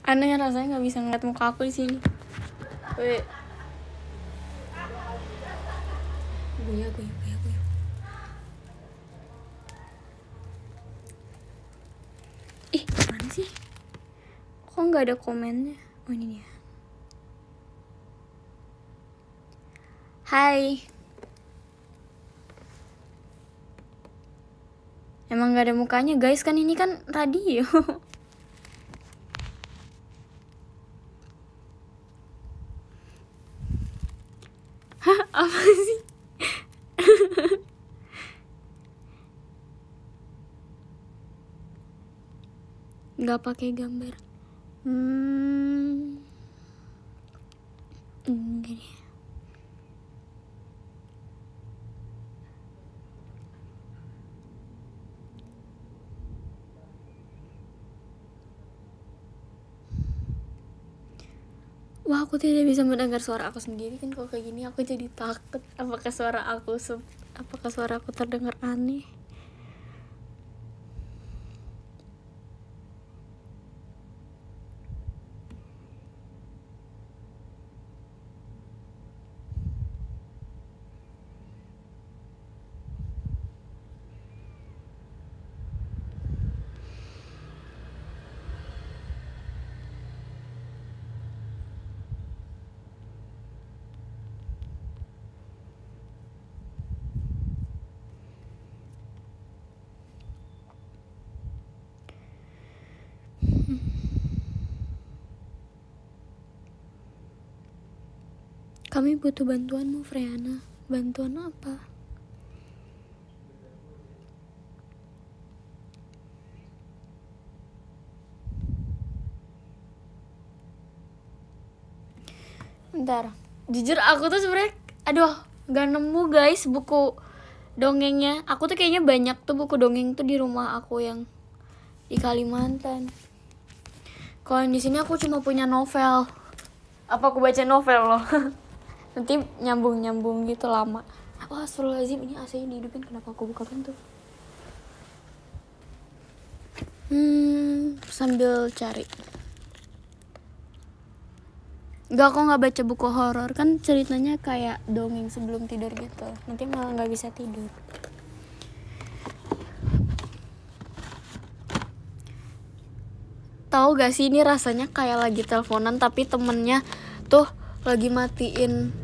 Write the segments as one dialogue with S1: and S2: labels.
S1: Aneh rasanya nggak bisa ngeliat muka aku di sini. Weh. Goya. Ih, mana sih? Kok nggak ada komennya? Oh, ini dia. Hai. Emang nggak ada mukanya guys, kan ini kan radio. Hah, apa sih? Nggak pakai gambar. Enggak deh. Wah, aku tidak bisa mendengar suara aku sendiri kan. Kalau kayak gini aku jadi takut. Apakah suara aku terdengar aneh? Kami butuh bantuanmu, Freana. Bantuan apa? Bentar. Jujur aku tuh sebenarnya gak nemu guys buku dongengnya. Aku tuh kayaknya banyak tuh buku dongeng tuh di rumah aku yang di Kalimantan. Kalau yang di sini aku cuma punya novel. Apa aku baca novel loh? Nanti nyambung gitu lama. Wah, astagfirullahaladzim, ini AC-nya dihidupin. Kenapa aku buka pintu? Sambil cari. Enggak, aku nggak baca buku horor, kan ceritanya kayak dongeng sebelum tidur gitu. Nanti malah nggak bisa tidur. Tahu gak sih, ini rasanya kayak lagi teleponan tapi temennya tuh lagi matiin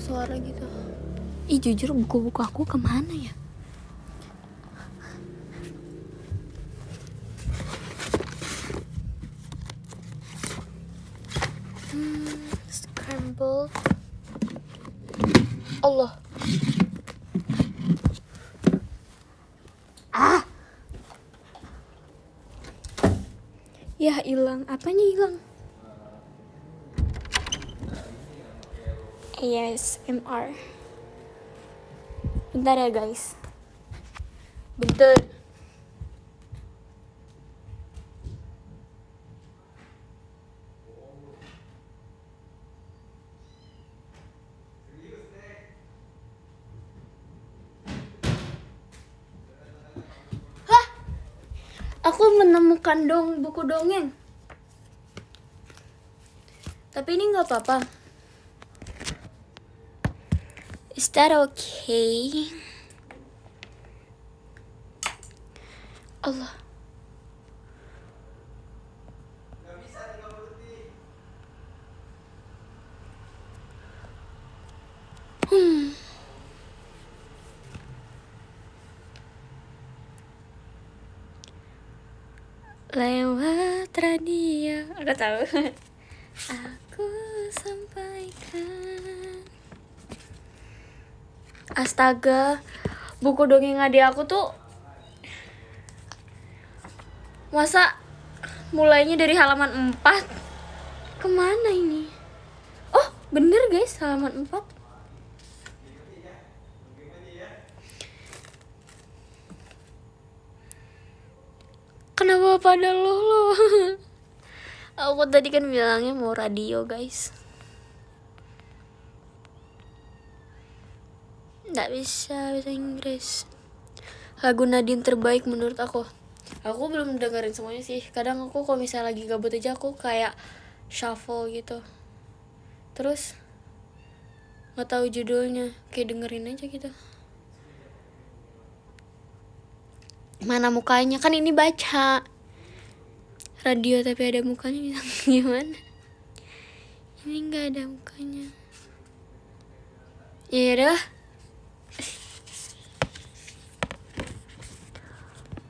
S1: suara gitu. Ih, jujur buku-buku aku kemana ya? Scramble. Allah. Ya hilang. Apanya hilang? ASMR. Bentar ya guys. Bentar. Hah? Aku menemukan buku dongeng. Tapi ini nggak apa-apa. Is that okay? Allah. Lewat radio. Aku tahu. Aku sampaikan. Astaga, buku dongeng adik aku tuh masa mulainya dari halaman 4. Kemana ini? Oh, bener guys, halaman 4. Kenapa pada lo? Aku tadi kan bilangnya mau radio guys. Nggak bisa bahasa Inggris. Lagu Nadine terbaik menurut aku. Aku belum dengerin semuanya sih. Kadang aku kalau misalnya lagi gabut aja aku kayak shuffle gitu. Terus nggak tahu judulnya, kayak dengerin aja gitu. Mana mukanya? Kan ini baca radio tapi ada mukanya, gimana? Ini nggak ada mukanya. Ya udah.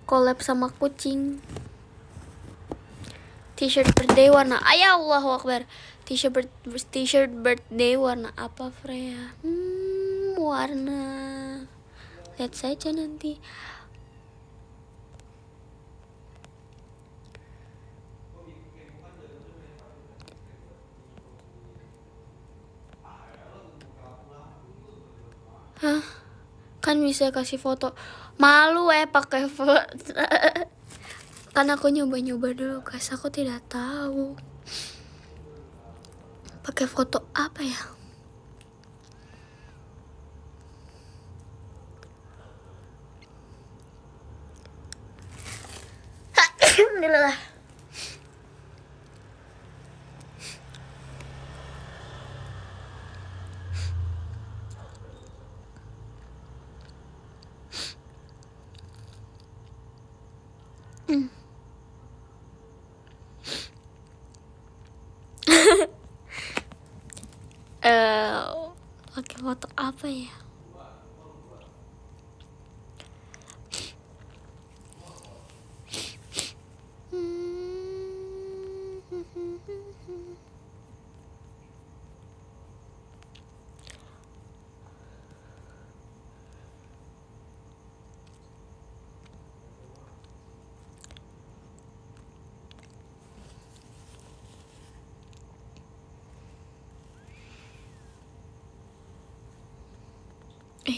S1: Collab sama kucing. T-shirt birthday warna, ya Allahu Akbar. T-shirt birthday warna apa Freya? Warna, lihat saja nanti. Hah? Kan bisa kasih foto. Malu pakai foto. Kan aku nyoba-nyoba dulu guys, aku tidak tahu pakai foto apa ya. Alhamdulillah. Pakai foto apa ya?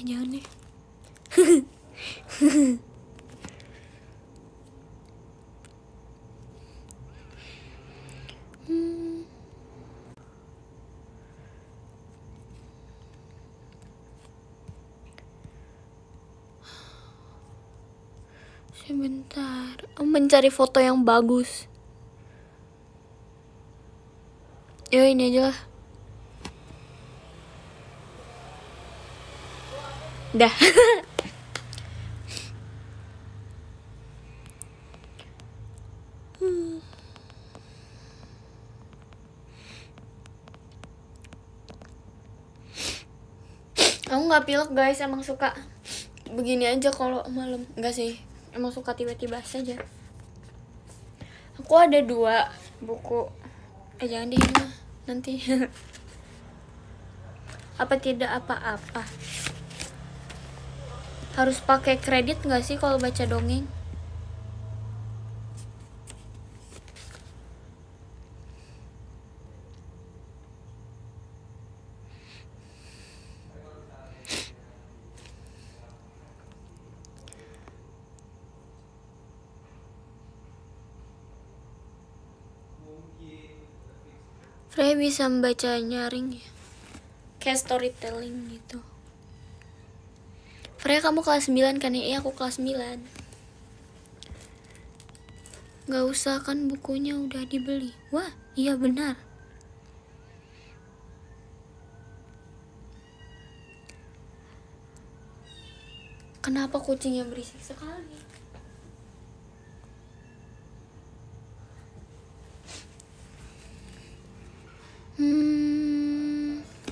S1: Jangan deh. Sebentar, mencari foto yang bagus. Ya ini aja lah. Dah. Aku nggak pilek guys, emang suka begini aja kalau malam. Enggak sih, emang suka tiba-tiba saja. Aku ada 2 buku. Jangan deh nanti. Apa tidak apa-apa. Harus pakai kredit nggak sih kalau baca dongeng? Freya bisa membaca nyaring ya, kayak storytelling gitu. Freya kamu kelas 9 kan ya? Iya aku kelas 9. Gak usah kan bukunya udah dibeli. Wah iya benar. Kenapa kucingnya berisik sekali?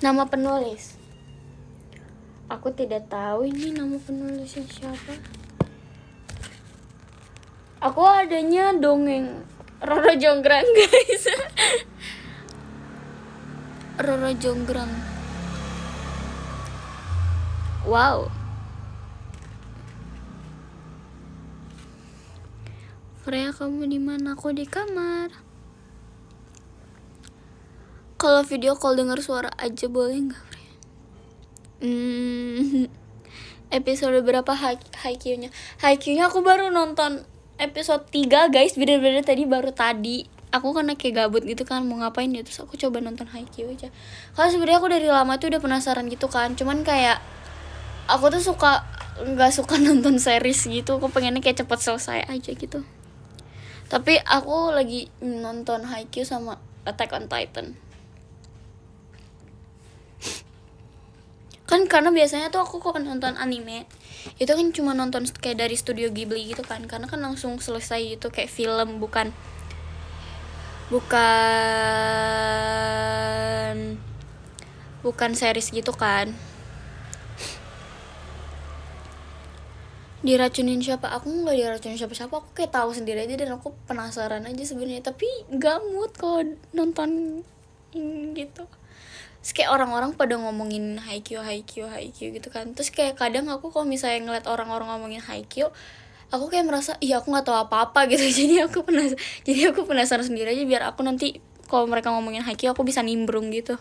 S1: Nama penulis. Aku tidak tahu ini nama penulisnya siapa. Aku adanya dongeng Roro Jonggrang guys. Roro Jonggrang. Wow. Freya kamu di mana? Aku di kamar. Kalau video call dengar suara aja boleh nggak Freya? Episode berapa Haikyuu-nya? Haikyuu-nya aku baru nonton episode 3 guys, bener-bener tadi. Aku karena kayak gabut gitu kan, mau ngapain ya, terus aku coba nonton Haikyuu aja. Karena sebenarnya aku dari lama tuh udah penasaran gitu kan, cuman kayak aku tuh nggak suka nonton series gitu, aku pengennya kayak cepet selesai aja gitu. Tapi aku lagi nonton Haikyuu sama Attack on Titan. Kan karena biasanya tuh aku kok nonton anime itu kan cuma nonton kayak dari studio Ghibli gitu kan, karena kan langsung selesai gitu kayak film, bukan series gitu kan. Diracunin siapa? Aku nggak diracunin siapa-siapa, aku kayak tahu sendiri aja dan aku penasaran aja sebenarnya, tapi nggak mood kalau nonton gitu. Terus kayak orang-orang pada ngomongin Haikyuu gitu kan, terus kayak kadang aku kalau misalnya ngeliat orang-orang ngomongin Haikyuu, aku kayak merasa iya aku nggak tahu apa-apa gitu. jadi aku penasaran sendiri aja biar aku nanti kalau mereka ngomongin Haikyuu aku bisa nimbrung gitu.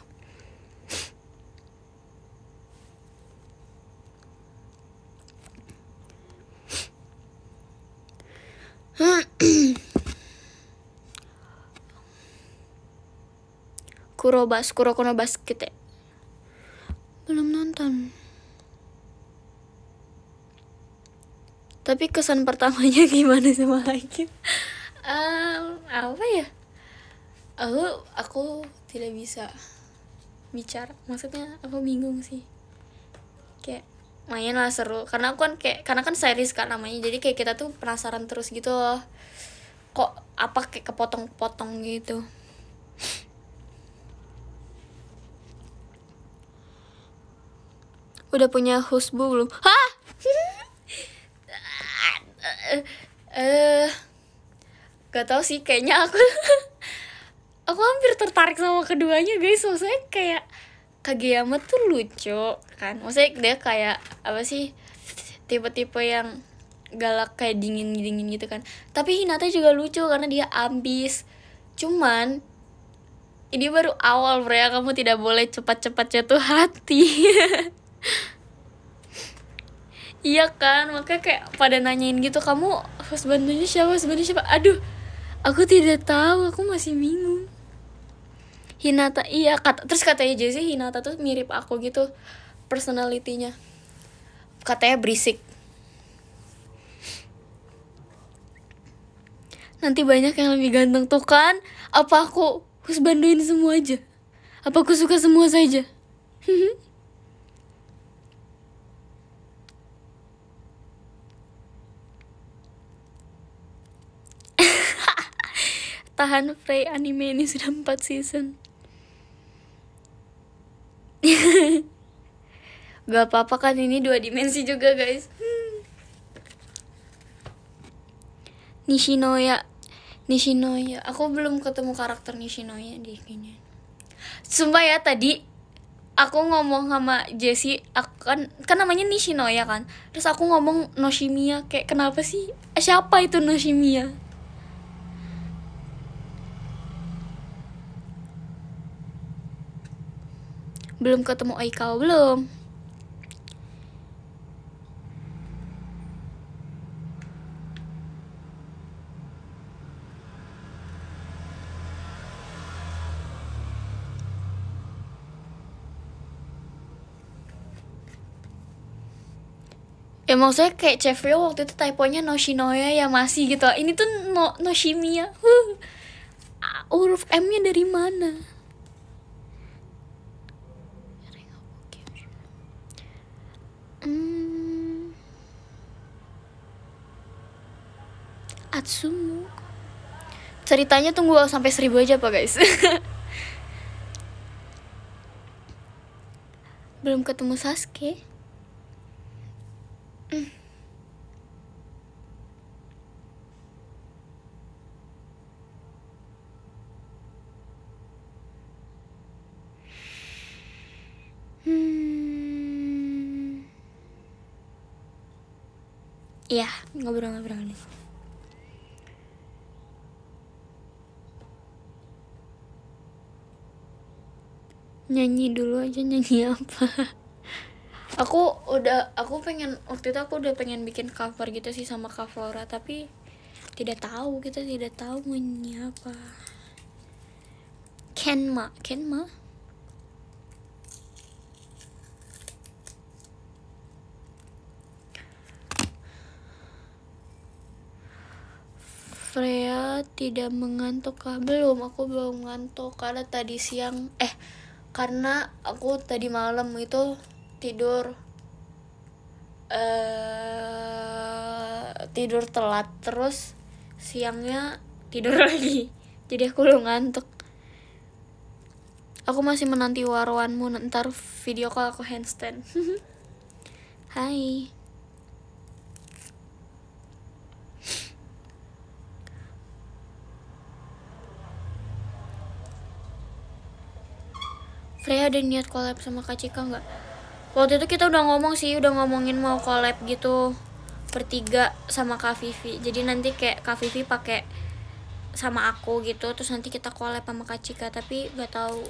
S1: Kuroko no Basket ya? Belum nonton. Tapi kesan pertamanya gimana sama Haikyuu? Apa ya? Aku tidak bisa bicara. Maksudnya aku bingung sih. Kayak main lah seru. Karena aku kan karena kan series kan namanya. Jadi kayak kita tuh penasaran terus gitu loh. Kok apa kayak kepotong-potong gitu. Udah punya husbu belum? Hah? Gak tau sih, kayaknya aku hampir tertarik sama keduanya guys. Maksudnya kayak Kageyama tuh lucu kan, maksudnya dia kayak apa sih, tipe-tipe yang galak kayak dingin gitu kan. Tapi Hinata juga lucu karena dia ambis. Cuman ini baru awal Freya, kamu tidak boleh cepat-cepat jatuh hati. Iya kan, makanya kayak pada nanyain gitu, kamu husbandnya siapa? Aduh, aku tidak tahu, aku masih bingung. Hinata, iya, terus katanya Jessie Hinata tuh mirip aku gitu personalitinya. Katanya berisik. Nanti banyak yang lebih ganteng tuh kan. Apa aku husbandoin semua aja? Apa aku suka semua saja? Tahan Frey, anime ini sudah 4 season. Gak apa-apa kan, ini 2 dimensi juga guys. Nishinoya, aku belum ketemu karakter Nishinoya di kayaknya. Sumpah ya, tadi aku ngomong sama Jessie, aku kan namanya Nishinoya kan. Terus aku ngomong Noshimiya, kayak kenapa sih? Siapa itu Noshimiya? Belum ketemu Oikawa, belum. Ya maksudnya kayak Chevio waktu itu typonya Noshinoya ya masih gitu. Ini tuh Noshimiya. Huruf M-nya dari mana? Atsumu. Ceritanya tunggu sampai 1000 aja apa guys? Belum ketemu Sasuke. Iya, ngobrol-ngobrol nih. Nyanyi dulu aja, nyanyi apa? Aku pengen, waktu itu aku udah pengen bikin cover gitu sih sama Kak Flora, tapi kita tidak tahu mau nyanyi apa. Kenma. Freya tidak mengantuk kah? Belum, aku belum ngantuk karena tadi siang karena aku tadi malam itu tidur tidur telat, terus siangnya tidur lagi. Jadi aku belum ngantuk. Aku masih menanti warwanmu, ntar video call aku handstand. Hai. Freya ada niat collab sama Kak Cika nggak? Waktu itu kita udah ngomong sih, udah ngomongin mau collab gitu bertiga sama Kak Vivi. Jadi nanti kayak Kak Vivi pakai sama aku gitu, terus nanti kita collab sama Kak Cika, tapi nggak tahu,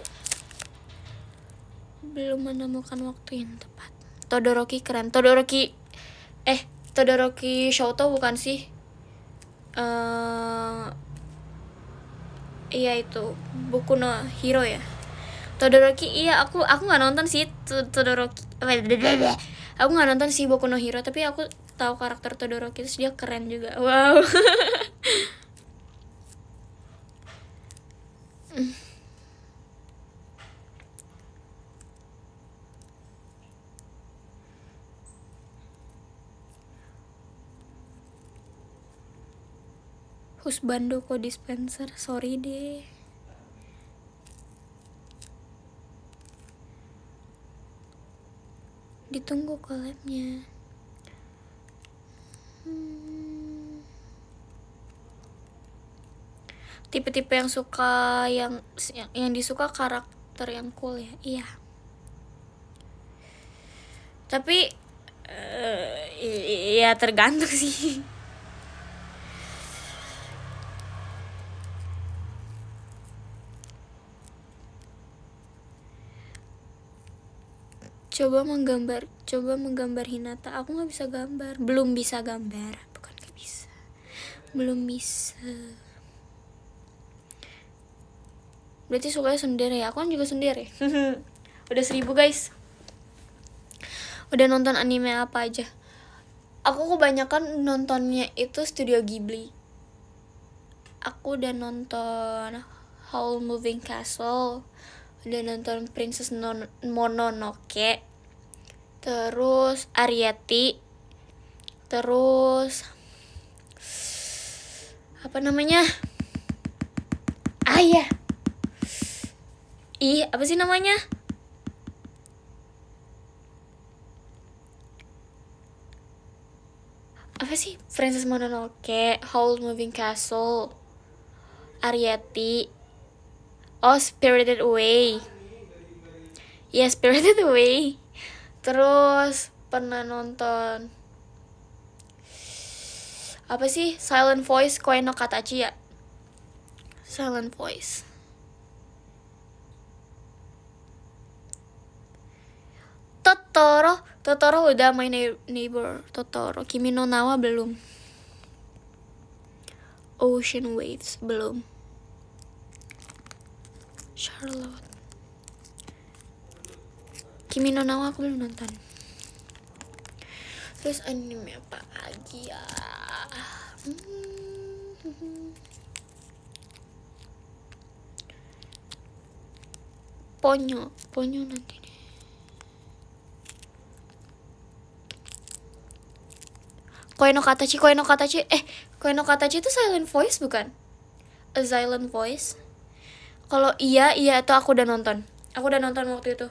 S1: belum menemukan waktu yang tepat. Todoroki keren. Todoroki Shoto bukan sih? Iya itu Boku no Hero ya. Todoroki, iya aku nggak nonton sih Todoroki. Aku nggak nonton sih Boku no Hero, tapi aku tahu karakter Todoroki, terus dia keren juga. Wow. Husbando kok dispenser, sorry deh. Ditunggu collabnya. Tipe-tipe yang suka yang disuka karakter yang cool ya. Iya. Tapi ya tergantung sih. Coba menggambar Hinata. Aku nggak bisa gambar, belum bisa gambar, bukan nggak bisa, belum bisa. Berarti sukanya sendiri ya? Aku kan juga sendiri. Udah 1000 guys. Udah nonton anime apa aja? Aku kebanyakan nontonnya itu Studio Ghibli. Aku udah nonton Howl Moving Castle, udah nonton Princess Mononoke, terus Arrietty, terus apa namanya? Iya. Apa sih namanya? Apa sih? Princess Mononoke, Howl Moving Castle, Arrietty. Oh, Spirited Away. Ya, Spirited Away. Terus pernah nonton apa sih? Silent Voice, Koe no Katachi ya? Silent Voice. Totoro udah, My Neighbor Totoro. Kimi no Na wa belum. Ocean Waves belum. Charlotte. Kimi no Na wa aku belum nonton. Terus anime apa lagi ya? Ponyo nanti deh. Koe no Katachi itu Silent Voice bukan? A Silent Voice. Kalau iya itu aku udah nonton. Aku udah nonton waktu itu.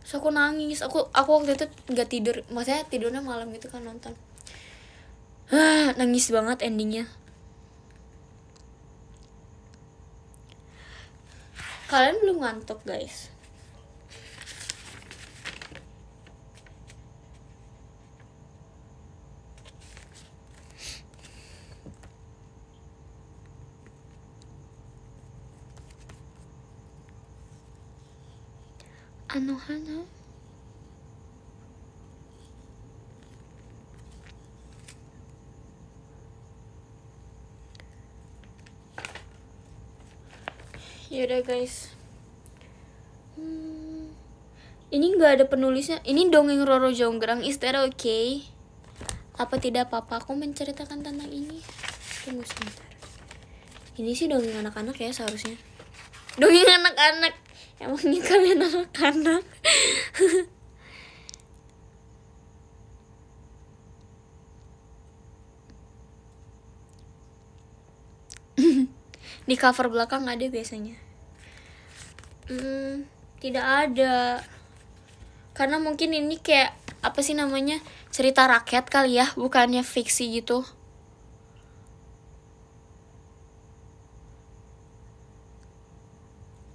S1: So aku nangis. Aku waktu itu nggak tidur. Maksudnya tidurnya malam gitu kan nonton. Nangis banget endingnya. Kalian belum ngantuk guys? Anohana. Yaudah guys. Ini nggak ada penulisnya. Ini dongeng Roro Jonggrang. Is that okay? Apa tidak apa-apa aku menceritakan tentang ini? Tunggu sebentar. Ini sih dongeng anak-anak ya seharusnya. Dongeng anak-anak. Emangnya kalian anak-anak? Di cover belakang ada biasanya. Tidak ada. Karena mungkin ini kayak apa sih namanya, cerita rakyat kali ya, bukannya fiksi gitu.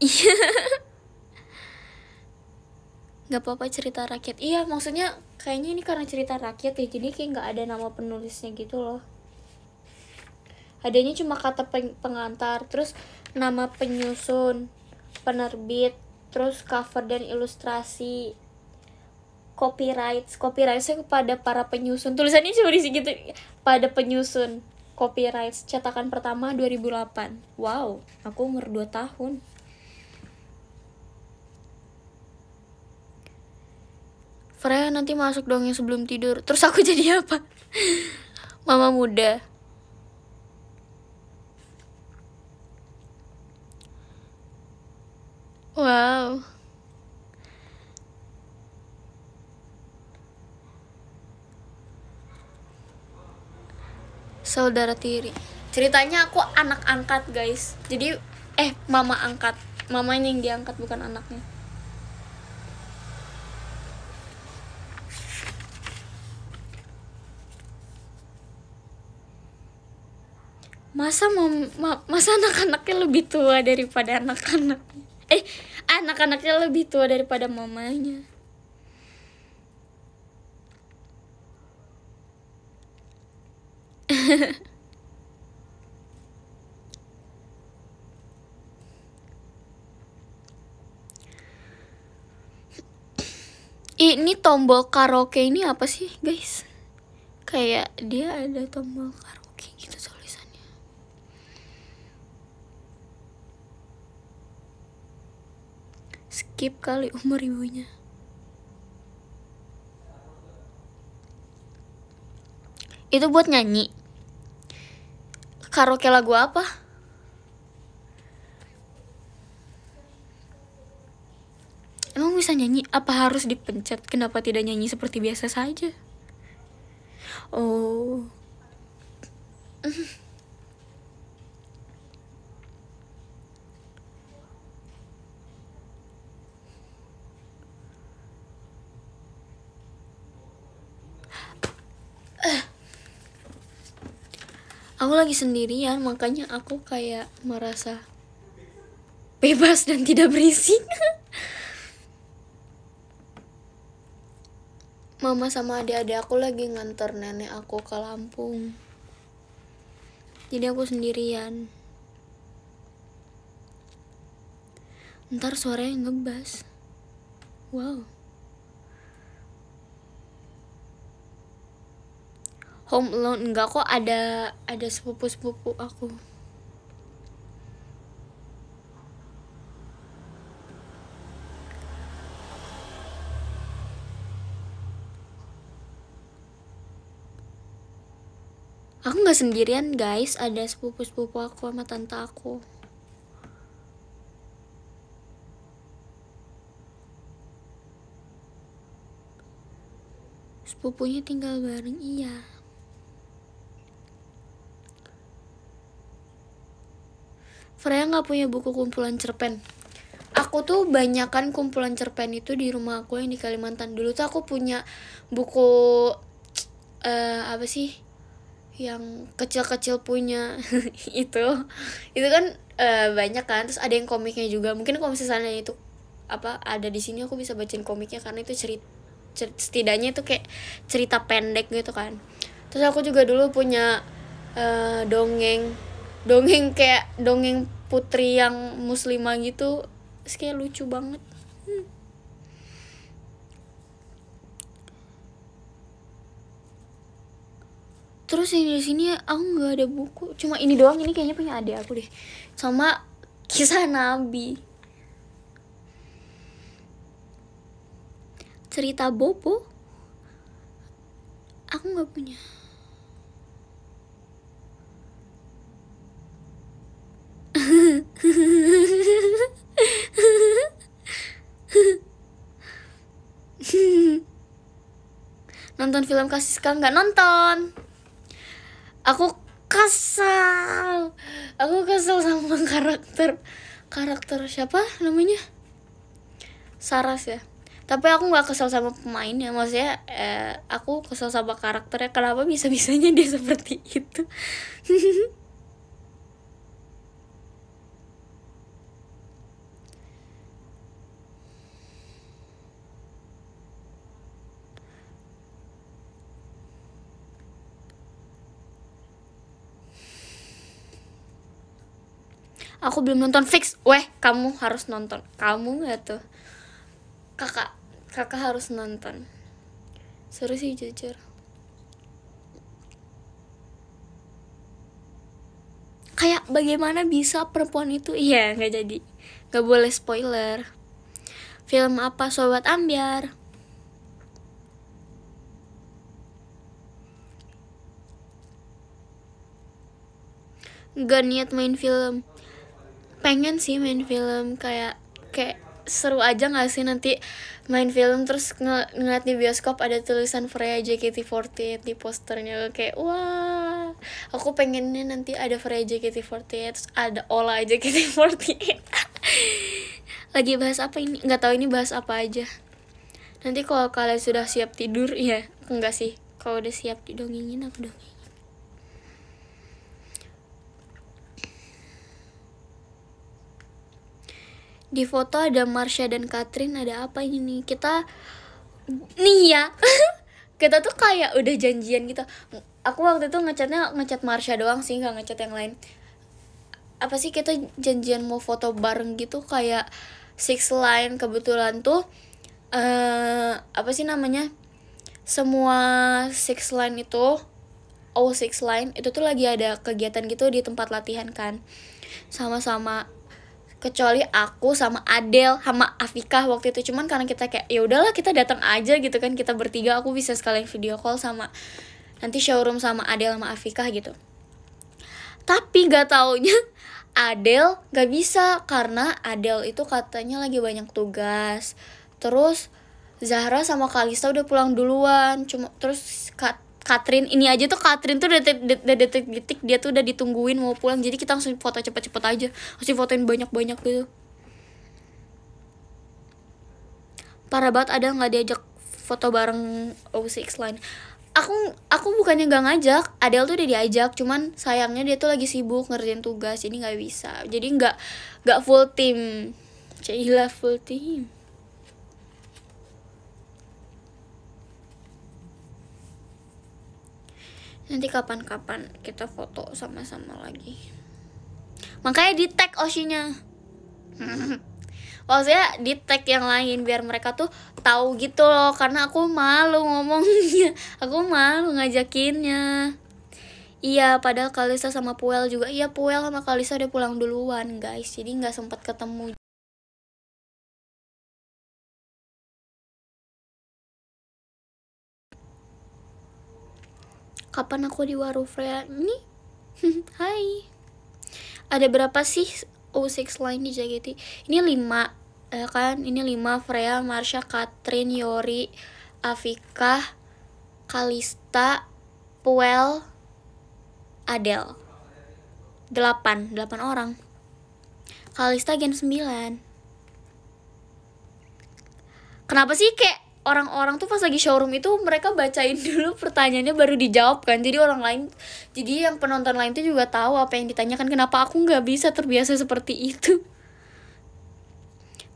S1: Iya. Gak apa-apa cerita rakyat. Iya, maksudnya kayaknya ini karena cerita rakyat ya, jadi kayak gak ada nama penulisnya gitu loh. Adanya cuma kata pengantar, terus nama penyusun, penerbit, terus cover dan ilustrasi, copyrightnya kepada para penyusun. Tulisannya cuma di segitu, pada penyusun, copyrights, cetakan pertama 2008. Wow, aku umur 2 tahun. Freya nanti masuk dong yang sebelum tidur. Terus aku jadi apa? Mama muda. Wow. Saudara tiri. Ceritanya aku anak angkat, guys. Jadi mama angkat. Mamanya yang diangkat, bukan anaknya. Masa anak-anaknya lebih tua daripada anak-anaknya? Anak-anaknya lebih tua daripada mamanya. Ini tombol karaoke ini apa sih, guys? Kayak dia ada tombol karaoke gitu tulisannya. Skip kali umur ibunya. Itu buat nyanyi. Karaoke lagu apa? Emang bisa nyanyi? Apa harus dipencet? Kenapa tidak nyanyi seperti biasa saja? Oh. Aku lagi sendirian, makanya aku kayak merasa bebas dan tidak berisik. Mama sama adik-adik aku lagi nganter nenek aku ke Lampung. Jadi aku sendirian. Ntar suaranya ngebas. Wow. Home Alone enggak kok, ada sepupu-sepupu aku. Aku nggak sendirian, guys, ada sepupu-sepupu aku sama tante aku. Sepupunya tinggal bareng, iya. Freya nggak punya buku kumpulan cerpen. Aku tuh banyakan kumpulan cerpen itu di rumah aku yang di Kalimantan. Dulu tuh aku punya buku apa sih yang kecil-kecil punya itu kan banyak kan, terus ada yang komiknya juga. Mungkin kalau misalnya itu apa ada di sini aku bisa bacain komiknya, karena itu setidaknya itu kayak cerita pendek gitu kan. Terus aku juga dulu punya dongeng kayak dongeng putri yang muslimah gitu, terus kayak lucu banget. Terus ini di sini aku nggak ada buku, cuma ini doang. Ini kayaknya punya adik aku deh, sama kisah Nabi, cerita Bobo. Aku nggak punya. Nonton film kasih sekarang nggak nonton. Aku kesel sama karakter siapa namanya, Saras ya. Tapi aku nggak kesel sama pemainnya, maksudnya aku kesel sama karakternya. Kenapa bisa-bisanya dia seperti itu? Aku belum nonton fix. Kamu harus nonton. Kamu nggak tuh? Kakak harus nonton. Seru sih jujur. Kayak bagaimana bisa perempuan itu? Iya, nggak jadi. Nggak boleh spoiler. Film apa Sobat Ambyar? Nggak niat main film. Pengen sih main film, kayak seru aja gak sih nanti main film terus ngeliat di bioskop ada tulisan Freya JKT48 di posternya. Kayak wah, aku pengennya nanti ada Freya JKT48 terus ada Ola JKT48. Lagi bahas apa ini? Nggak tahu ini bahas apa aja. Nanti kalau kalian sudah siap tidur, ya enggak sih, kalau udah siap didongengin aku dongengin. Di foto ada Marsha dan Katrin. Ada apa ini? Kita nih ya. Kita tuh kayak udah janjian gitu. Aku waktu itu ngecat Marsha doang sih, nggak ngecat yang lain. Apa sih, kita janjian mau foto bareng gitu kayak Six Line. Kebetulan tuh apa sih namanya, semua Six Line itu, Six Line itu tuh lagi ada kegiatan gitu di tempat latihan kan, sama-sama, kecuali aku sama Adele sama Afika waktu itu. Cuman karena kita kayak ya udahlah kita datang aja gitu kan, kita bertiga, aku bisa sekalian video call sama nanti showroom sama Adele sama Afika gitu. Tapi gak taunya Adele gak bisa karena Adele itu katanya lagi banyak tugas. Terus Zahra sama Kalista udah pulang duluan. Terus Katrin ini aja tuh, Katrin tuh detik-detik dia tuh udah ditungguin mau pulang. Jadi kita langsung foto cepet-cepet aja, langsung fotoin banyak-banyak gitu. Parah banget, ada nggak diajak foto bareng O6 Line. Aku bukannya nggak ngajak, Adele tuh udah diajak, cuman sayangnya dia tuh lagi sibuk ngerjain tugas, jadi nggak bisa. Jadi nggak full team. Cailah full team. Nanti kapan-kapan kita foto sama-sama lagi. Makanya di tag Oshinya. Maksudnya di tag yang lain biar mereka tuh tahu gitu loh. Karena aku malu ngomongnya. Aku malu ngajakinnya. Iya, padahal Kalista sama Puel juga. Iya, Puel sama Kalista udah pulang duluan guys, jadi gak sempat ketemu. Kapan aku di Waru Freya ini? Hai. Ada berapa sih O6 Line di JKT? Ini 5 ya kan? Ini 5, Freya, Marsha, Katrin, Yori, Afika, Kalista, Puel, Adele. 8 orang. Kalista gen 9. Kenapa sih kayak orang-orang tuh pas lagi showroom itu mereka bacain dulu pertanyaannya baru dijawab kan, jadi orang lain, jadi yang penonton lain tuh juga tahu apa yang ditanyakan. Kenapa aku nggak bisa terbiasa seperti itu?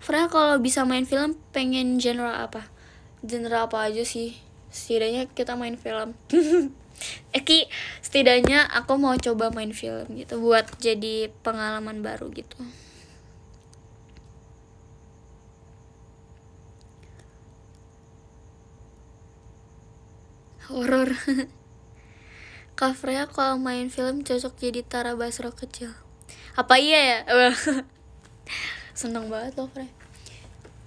S1: Freya kalau bisa main film pengen genre apa? Genre apa aja sih, setidaknya kita main film. Setidaknya aku mau coba main film gitu buat jadi pengalaman baru gitu. Horor. Kak Freya kalau main film cocok jadi Tara Basro kecil. Apa iya ya? Seneng banget loh Freya.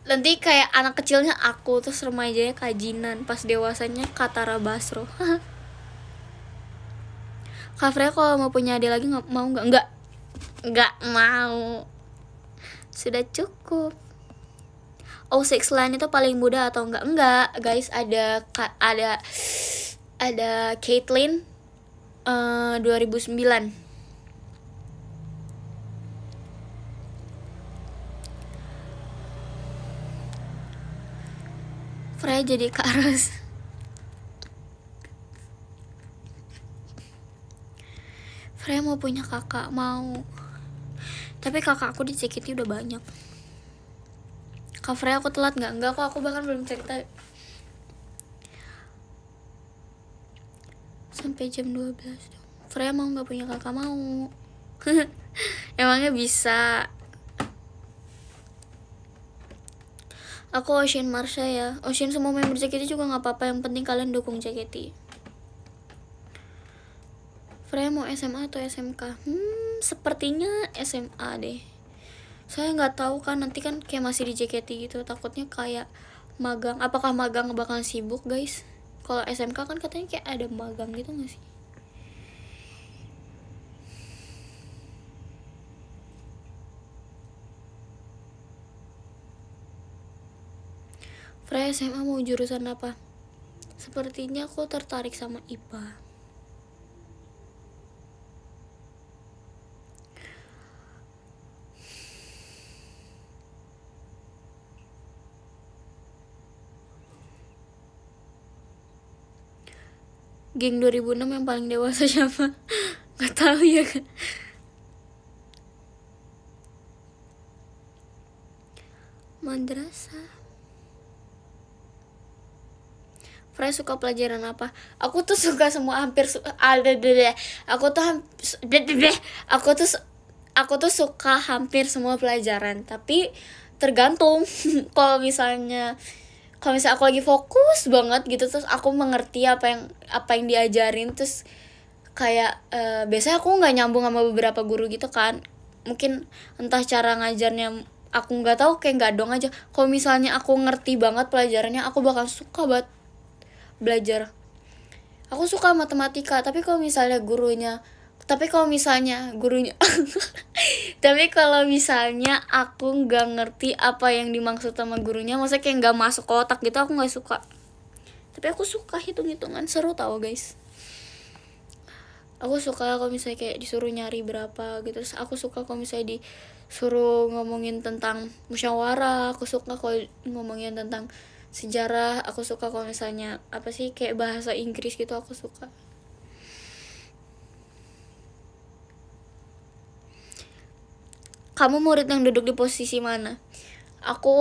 S1: Nanti kayak anak kecilnya aku, terus remajanya Kak Jinan, pas dewasanya Kak Tara Basro. Kak Freya kalau mau punya adik lagi mau nggak? Nggak mau. Sudah cukup. O6 Line itu paling muda atau enggak? Enggak, guys. Ada Caitlyn 2009. Freya jadi Kak Ros. Freya mau punya kakak, mau. Tapi kakak aku di JKT udah banyak. Kak Freya aku telat nggak? Enggak kok, aku bahkan belum cerita. Sampai jam 12. Freya mau nggak punya kakak? Mau. Emangnya bisa. Aku Ocean Marsha ya. Ocean semua member JKT juga nggak apa-apa. Yang penting kalian dukung JKT. Freya mau SMA atau SMK? Sepertinya SMA deh. Saya nggak tahu kan, nanti kan kayak masih di JKT gitu. Takutnya kayak magang. Apakah magang bakal sibuk guys? Kalau SMK kan katanya kayak ada magang gitu nggak sih? Freya SMA mau jurusan apa? Sepertinya aku tertarik sama IPA. Geng 2006 yang paling dewasa siapa? Gak tahu ya kan. Madrasah. Freya suka pelajaran apa? Aku tuh suka semua, hampir aku tuh suka hampir semua pelajaran, tapi tergantung. Kalau misalnya aku lagi fokus banget gitu, terus aku mengerti apa yang diajarin, terus kayak biasanya aku nggak nyambung sama beberapa guru gitu kan, mungkin entah cara ngajarnya aku nggak tahu, kayak nggak dong aja. Kalau misalnya aku ngerti banget pelajarannya, aku bakal suka banget belajar. Aku suka matematika, tapi kalau misalnya gurunya tapi kalau misalnya aku nggak ngerti apa yang dimaksud sama gurunya, maksudnya kayak nggak masuk ke otak gitu, aku nggak suka. Tapi aku suka hitung-hitungan, seru tau guys. Aku suka kalau misalnya kayak disuruh nyari berapa gitu. Terus aku suka kalau misalnya disuruh ngomongin tentang musyawarah. Aku suka kalau ngomongin tentang sejarah. Aku suka kalau misalnya apa sih, kayak bahasa Inggris gitu, aku suka. Kamu murid yang duduk di posisi mana? Aku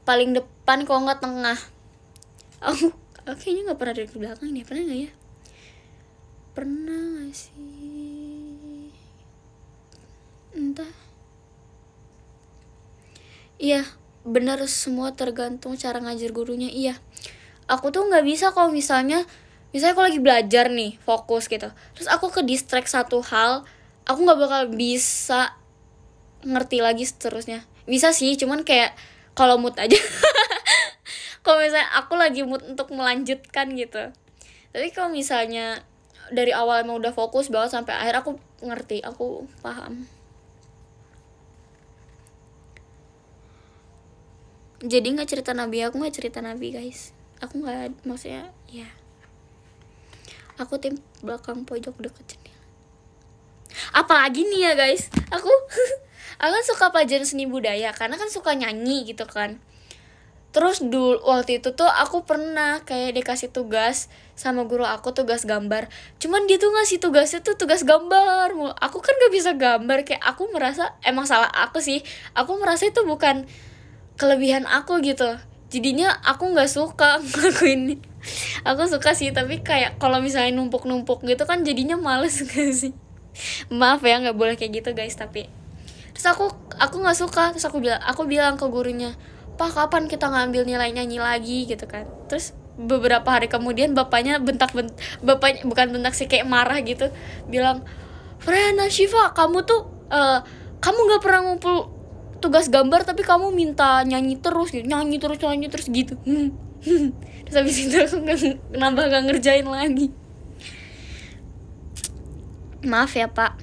S1: paling depan, kalau nggak tengah. Aku kayaknya nggak pernah duduk di belakang nih, pernah nggak ya? Pernah nggak sih? Entah. Iya, benar, semua tergantung cara ngajar gurunya. Iya, aku tuh nggak bisa kalau misalnya aku lagi belajar nih, fokus gitu, terus aku ke distract satu hal, aku nggak bakal bisa ngerti lagi seterusnya. Bisa sih, cuman kayak kalau mood aja. Kalau misalnya aku lagi mood untuk melanjutkan gitu. Tapi kalau misalnya dari awal emang udah fokus banget sampai akhir, aku ngerti, aku paham. Jadi nggak cerita nabi, aku nggak cerita nabi guys. Aku nggak, maksudnya ya, aku tim belakang pojok deket jendela. Apalagi nih ya guys, aku kan suka pelajaran seni budaya karena kan suka nyanyi gitu kan. Terus dulu waktu itu tuh aku pernah kayak dikasih tugas sama guru aku, tugas gambar. Cuman dia tuh ngasih tugasnya tuh tugas gambar. Aku kan gak bisa gambar, kayak aku merasa emang salah aku sih. Aku merasa itu bukan kelebihan aku gitu. Jadinya aku nggak suka ngelakuin ini. Aku suka sih, tapi kayak kalau misalnya numpuk-numpuk gitu kan jadinya males gak sih? Maaf ya, nggak boleh kayak gitu guys. Tapi terus aku nggak suka. Terus aku bilang ke gurunya, "Pak, kapan kita ngambil nilai nyanyi lagi?" gitu kan. Terus beberapa hari kemudian bapaknya bapaknya bukan bentak sih, kayak marah gitu, bilang, "Freya Syifa, kamu tuh kamu nggak pernah ngumpul tugas gambar tapi kamu minta nyanyi terus gitu, nyanyi terus gitu." Terus habis itu aku nambah gak ngerjain lagi. Maaf ya Pak.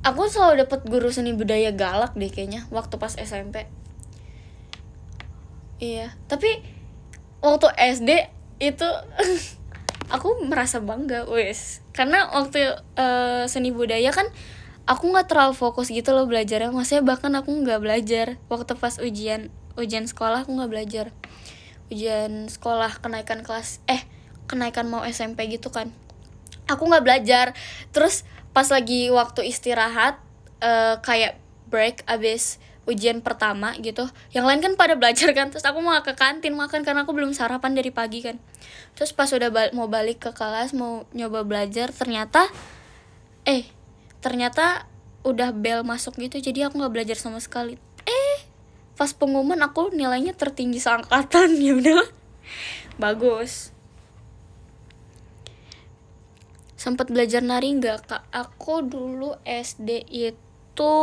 S1: aku selalu dapet guru seni budaya galak deh kayaknya waktu pas SMP. Iya, tapi waktu SD itu aku merasa bangga wes, karena waktu seni budaya kan aku nggak terlalu fokus gitu loh belajarnya, maksudnya bahkan aku nggak belajar waktu pas ujian sekolah. Aku nggak belajar ujian sekolah kenaikan mau SMP gitu kan, aku nggak belajar. Terus pas lagi waktu istirahat, kayak break abis ujian pertama gitu, yang lain kan pada belajar kan, terus aku mau ke kantin makan karena aku belum sarapan dari pagi kan. Terus pas udah mau balik ke kelas mau nyoba belajar, ternyata udah bel masuk gitu, jadi aku nggak belajar sama sekali. Pas pengumuman aku nilainya tertinggi seangkatan. Ya udah, bagus. Sempat belajar nari nggak kak? Aku dulu SD itu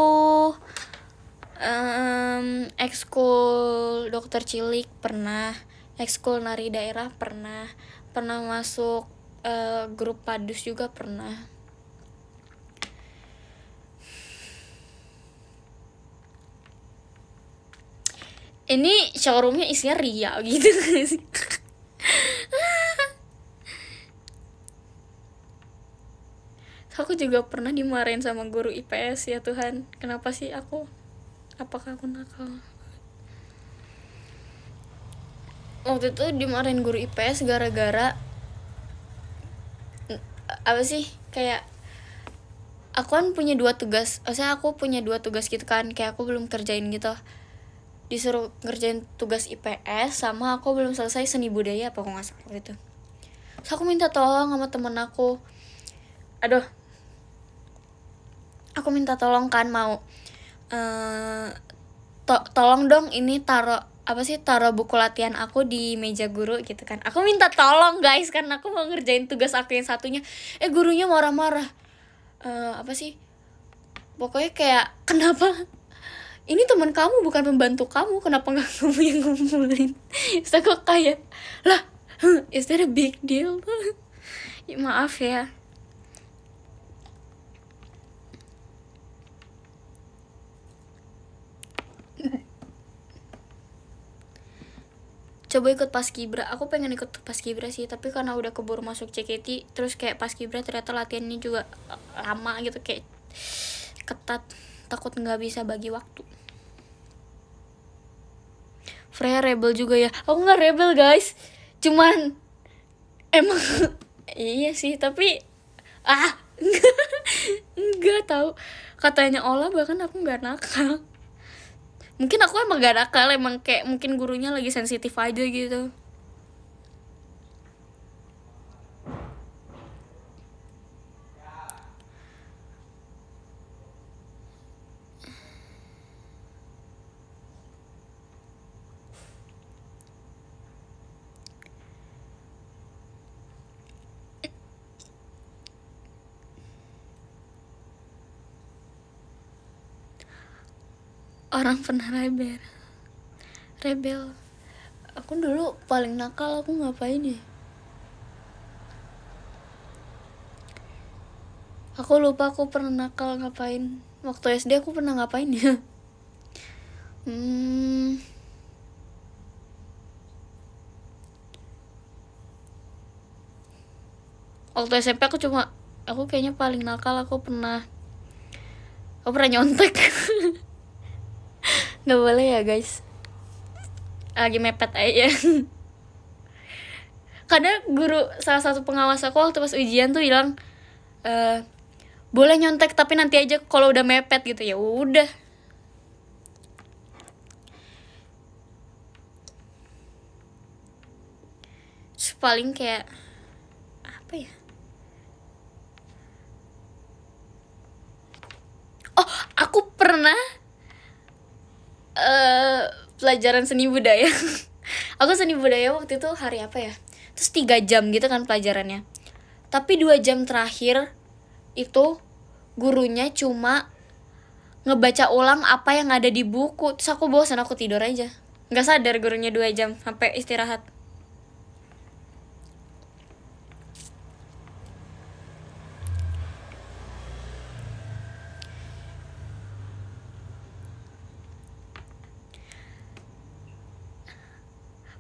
S1: ekskul dokter cilik pernah, ekskul nari daerah pernah masuk grup padus juga pernah. Ini showroomnya isinya ria gitu sih. Aku juga pernah dimarahin sama guru IPS. Ya Tuhan, kenapa sih aku? Apakah aku nakal? Waktu itu dimarahin guru IPS gara-gara apa sih, kayak aku kan punya 2 tugas, maksudnya aku punya 2 tugas gitu kan, kayak aku belum kerjain gitu, disuruh ngerjain tugas IPS sama aku belum selesai seni budaya apa aku nggak salah gitu. Terus aku minta tolong sama temen aku, aku minta tolong kan, mau tolong dong ini taruh buku latihan aku di meja guru gitu kan. Aku minta tolong guys, karena aku mau ngerjain tugas aku yang satunya. Gurunya marah-marah, pokoknya kayak, kenapa ini teman kamu bukan pembantu kamu, kenapa nggak kamu yang ngumpulin? Terus aku kayak, lah, is that a big deal? Ya, maaf ya. Coba ikut paskibra. Aku pengen ikut paskibra sih, tapi karena udah keburu masuk CKT, terus kayak paskibra ternyata latihannya juga lama gitu, kayak ketat, takut nggak bisa bagi waktu. Freya rebel juga ya? Aku nggak rebel guys, cuman emang iya sih, tapi nggak tahu, katanya Ola bahkan aku nggak nakal. Mungkin aku emang gak nakal, emang kayak mungkin gurunya lagi sensitif aja gitu. Orang pernah rebel. Aku dulu paling nakal, aku ngapain ya? Aku lupa aku pernah nakal ngapain. Waktu SD aku pernah ngapain ya? Waktu SMP aku kayaknya paling nakal, aku pernah nyontek. Nggak boleh ya guys, lagi mepet aja. Karena salah satu pengawas aku waktu pas ujian tuh bilang, boleh nyontek tapi nanti aja kalau udah mepet gitu. Ya udah. Paling kayak apa ya? Oh, aku pernah pelajaran seni budaya. Aku seni budaya waktu itu hari apa ya? Terus 3 jam gitu kan pelajarannya. Tapi 2 jam terakhir itu gurunya cuma ngebaca ulang apa yang ada di buku. Terus aku bosan, aku tidur aja. Gak sadar gurunya 2 jam sampai istirahat.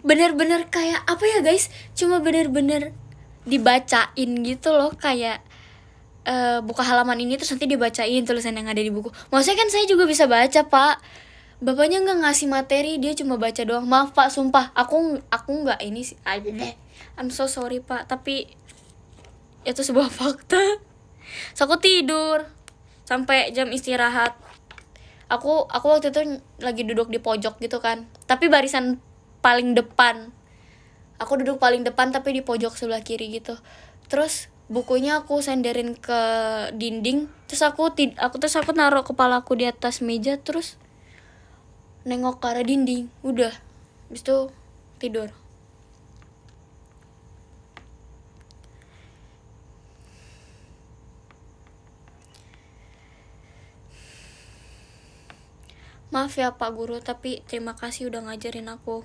S1: bener-bener kayak apa ya guys, cuma bener-bener dibacain gitu loh, kayak buka halaman ini terus nanti dibacain tulisan yang ada di buku. Maksudnya kan saya juga bisa baca pak, bapaknya nggak ngasih materi, dia cuma baca doang. Maaf pak, sumpah aku nggak ini sih, I'm so sorry pak, tapi itu sebuah fakta. So, aku tidur sampai jam istirahat. Aku waktu itu lagi duduk di pojok gitu kan, tapi barisan paling depan. Aku duduk paling depan tapi di pojok sebelah kiri gitu. Terus bukunya aku senderin ke dinding, terus aku naruh kepalaku di atas meja, terus nengok ke arah dinding. Udah, habis itu tidur. Maaf ya Pak Guru, tapi terima kasih udah ngajarin aku.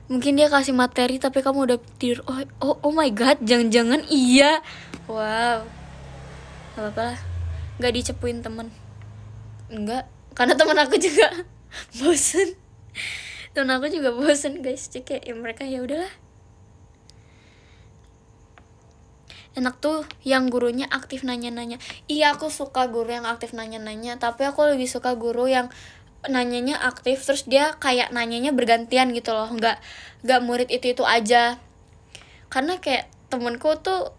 S1: Mungkin dia kasih materi tapi kamu udah tidur. Oh my god, jangan-jangan iya. Wow, gak apa-apa lah, gak dicepuin temen. Enggak, karena temen aku juga bosen. Temen aku juga bosen guys, jadi kayak mereka ya udahlah. Enak tuh yang gurunya aktif nanya-nanya. Iya, aku suka guru yang aktif nanya-nanya, tapi aku lebih suka guru yang nanyanya aktif terus dia kayak nanyanya bergantian gitu loh, nggak murid itu aja. Karena kayak temenku tuh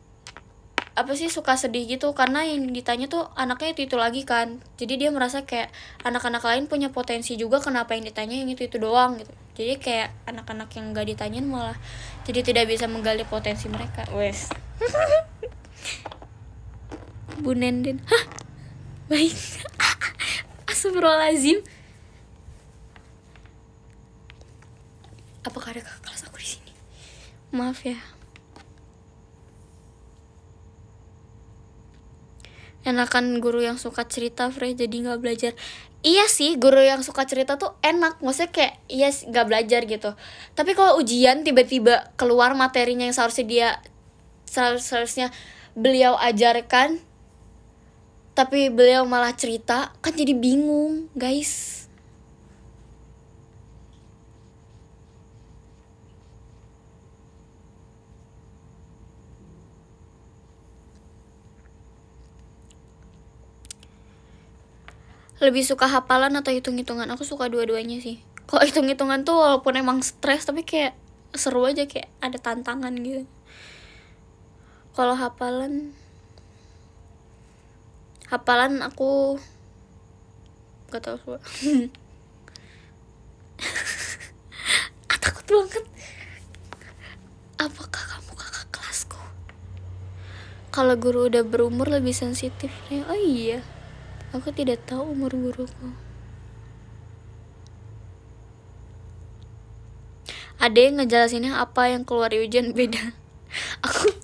S1: apa sih, suka sedih gitu karena yang ditanya tuh anaknya itu lagi kan, jadi dia merasa kayak anak-anak lain punya potensi juga, kenapa yang ditanya yang itu doang gitu. Jadi kayak anak-anak yang nggak ditanyain malah jadi tidak bisa menggali potensi mereka. Wes. Bu Nenden, hah, baik. Astagfirullahaladzim. Apakah ada kakak kelas aku di sini? Maaf ya. Enakan guru yang suka cerita, Frey, jadi nggak belajar. Iya sih, guru yang suka cerita tuh enak. Maksudnya kayak iya nggak belajar gitu. Tapi kalau ujian tiba-tiba keluar materinya yang seharusnya beliau ajarkan, tapi beliau malah cerita, kan jadi bingung, guys. Lebih suka hafalan atau hitung-hitungan? Aku suka dua-duanya sih. Kalau hitung-hitungan tuh walaupun emang stres, tapi kayak seru aja, kayak ada tantangan gitu. Kalau hafalan aku gak tau semua. Takut banget. Apakah kamu kakak kelasku? Kalau guru udah berumur lebih sensitif ya. Oh iya, aku tidak tahu umur guruku. Ada yang ngejelasinnya apa yang keluar di ujian beda. Aku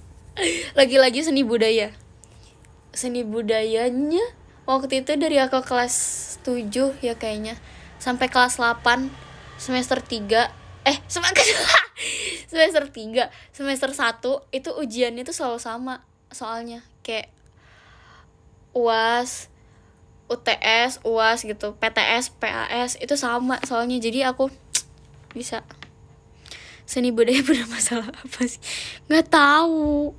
S1: lagi-lagi seni budayanya waktu itu dari aku kelas 7 ya kayaknya sampai kelas 8 semester 3 semester 3 semester 1 itu ujiannya tuh selalu sama soalnya, kayak UAS, UTS, UAS gitu, PTS, PAS itu sama soalnya. Jadi aku bisa. Seni budaya bermasalah apa sih? Nggak tahu.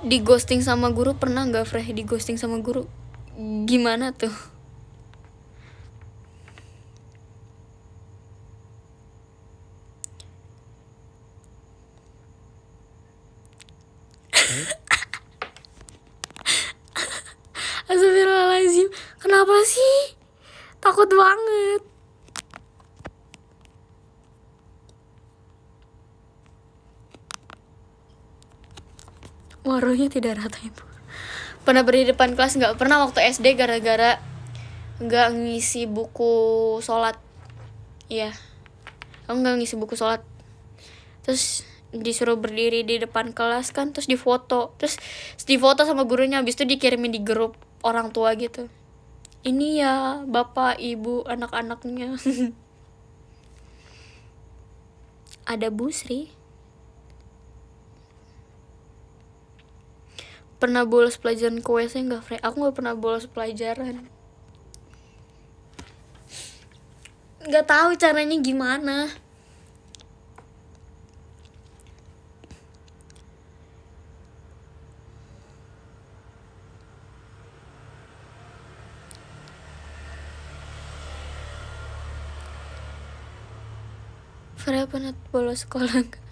S1: Di ghosting sama guru pernah nggak, Frey? Di ghosting sama guru gimana tuh? Astagfirullahaladzim, kenapa sih? Takut banget. Warohnya tidak rata ibu. Pernah berdiri depan kelas? Nggak pernah waktu SD, gara-gara nggak ngisi buku sholat. Iya, aku nggak ngisi buku sholat. Terus disuruh berdiri di depan kelas kan, terus difoto sama gurunya, habis itu dikirimin di grup orang tua gitu. Ini ya bapak, ibu, anak-anaknya. Ada Bu Sri. Pernah bolos pelajaran ke WC nggak, Frey? Aku nggak pernah bolos pelajaran. Nggak tahu caranya gimana. Frey pernah bolos sekolah nggak?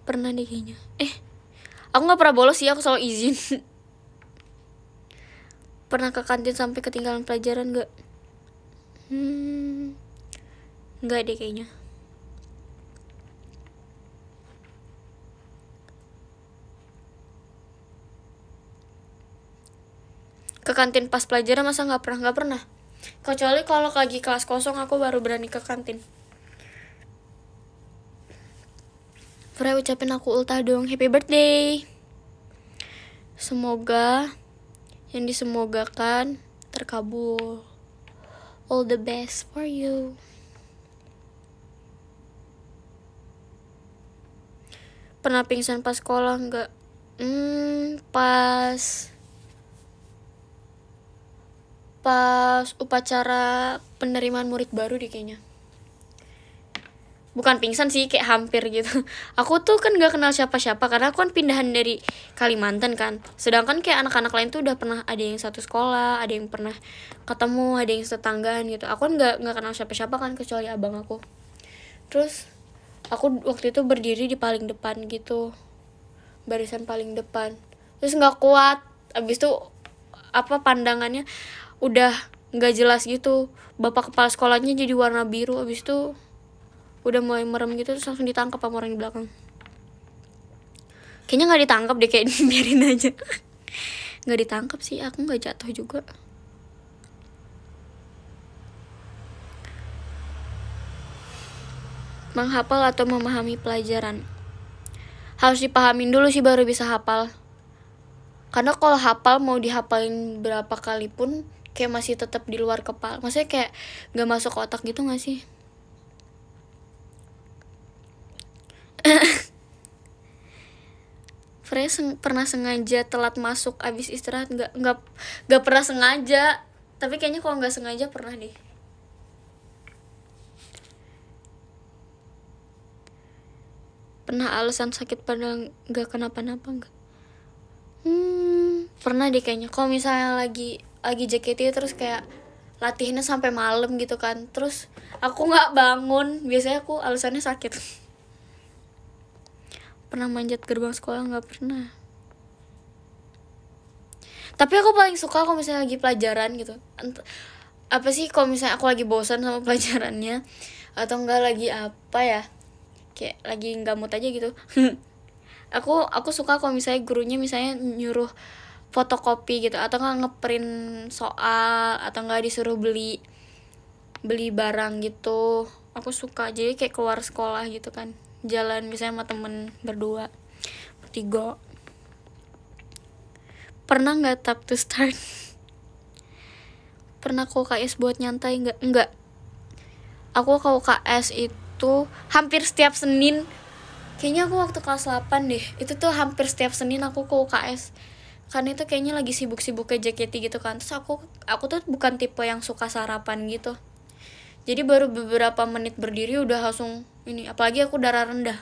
S1: Pernah deh kayaknya. Aku nggak pernah bolos sih, aku selalu izin. Pernah ke kantin sampai ketinggalan pelajaran nggak? Nggak deh kayaknya. Ke kantin pas pelajaran masa nggak pernah. Kecuali kalau lagi kelas kosong aku baru berani ke kantin. Frey ucapin aku ultah dong, happy birthday. Semoga yang disemogakan terkabul. All the best for you. Pernah pingsan pas sekolah nggak? Pas upacara penerimaan murid baru deh kayaknya. Bukan pingsan sih, kayak hampir gitu. Aku tuh kan gak kenal siapa-siapa karena aku kan pindahan dari Kalimantan kan. Sedangkan kayak anak-anak lain tuh udah pernah, ada yang satu sekolah, ada yang pernah ketemu, ada yang tetanggaan gitu. Aku kan gak kenal siapa-siapa kan, kecuali abang aku. Terus aku waktu itu berdiri di paling depan gitu, barisan paling depan. Terus gak kuat, abis itu pandangannya udah gak jelas gitu. Bapak kepala sekolahnya jadi warna biru, abis itu udah mulai merem gitu, terus langsung ditangkap sama orang di belakang. Kayaknya nggak ditangkap deh, kayak biarin aja. Nggak ditangkap sih, aku nggak jatuh juga. Menghafal atau memahami pelajaran? Harus dipahamin dulu sih baru bisa hafal. Karena kalau hafal mau dihafalin berapa kali pun kayak masih tetap di luar kepala. Maksudnya kayak nggak masuk ke otak gitu nggak sih? Frey pernah sengaja telat masuk abis istirahat? Nggak pernah sengaja, tapi kayaknya kalau nggak sengaja pernah deh. Pernah alasan sakit padahal nggak kenapa-napa nggak? Pernah deh kayaknya. Kalau misalnya lagi JKT terus kayak latihannya sampai malam gitu kan, terus aku nggak bangun, biasanya aku alasannya sakit. Pernah manjat gerbang sekolah? Nggak pernah. Tapi aku paling suka kalau misalnya lagi pelajaran gitu. Apa sih, kalau misalnya aku lagi bosan sama pelajarannya, atau enggak lagi apa ya, kayak lagi nggak mood aja gitu. aku suka kalau misalnya gurunya misalnya nyuruh fotokopi gitu, atau nggak ngeprint soal, atau nggak disuruh beli barang gitu. Aku suka, jadi kayak keluar sekolah gitu kan, jalan misalnya sama temen berdua, bertiga. Pernah nggak tap to start? Pernah ke UKS buat nyantai nggak? Enggak. Aku ke UKS itu hampir setiap Senin. Kayaknya aku waktu kelas 8 deh, itu tuh hampir setiap Senin aku ke UKS. Karena itu kayaknya lagi sibuk-sibuk ke JKT gitu kan. Terus aku tuh bukan tipe yang suka sarapan gitu. Jadi baru beberapa menit berdiri udah langsung ini, apalagi aku darah rendah.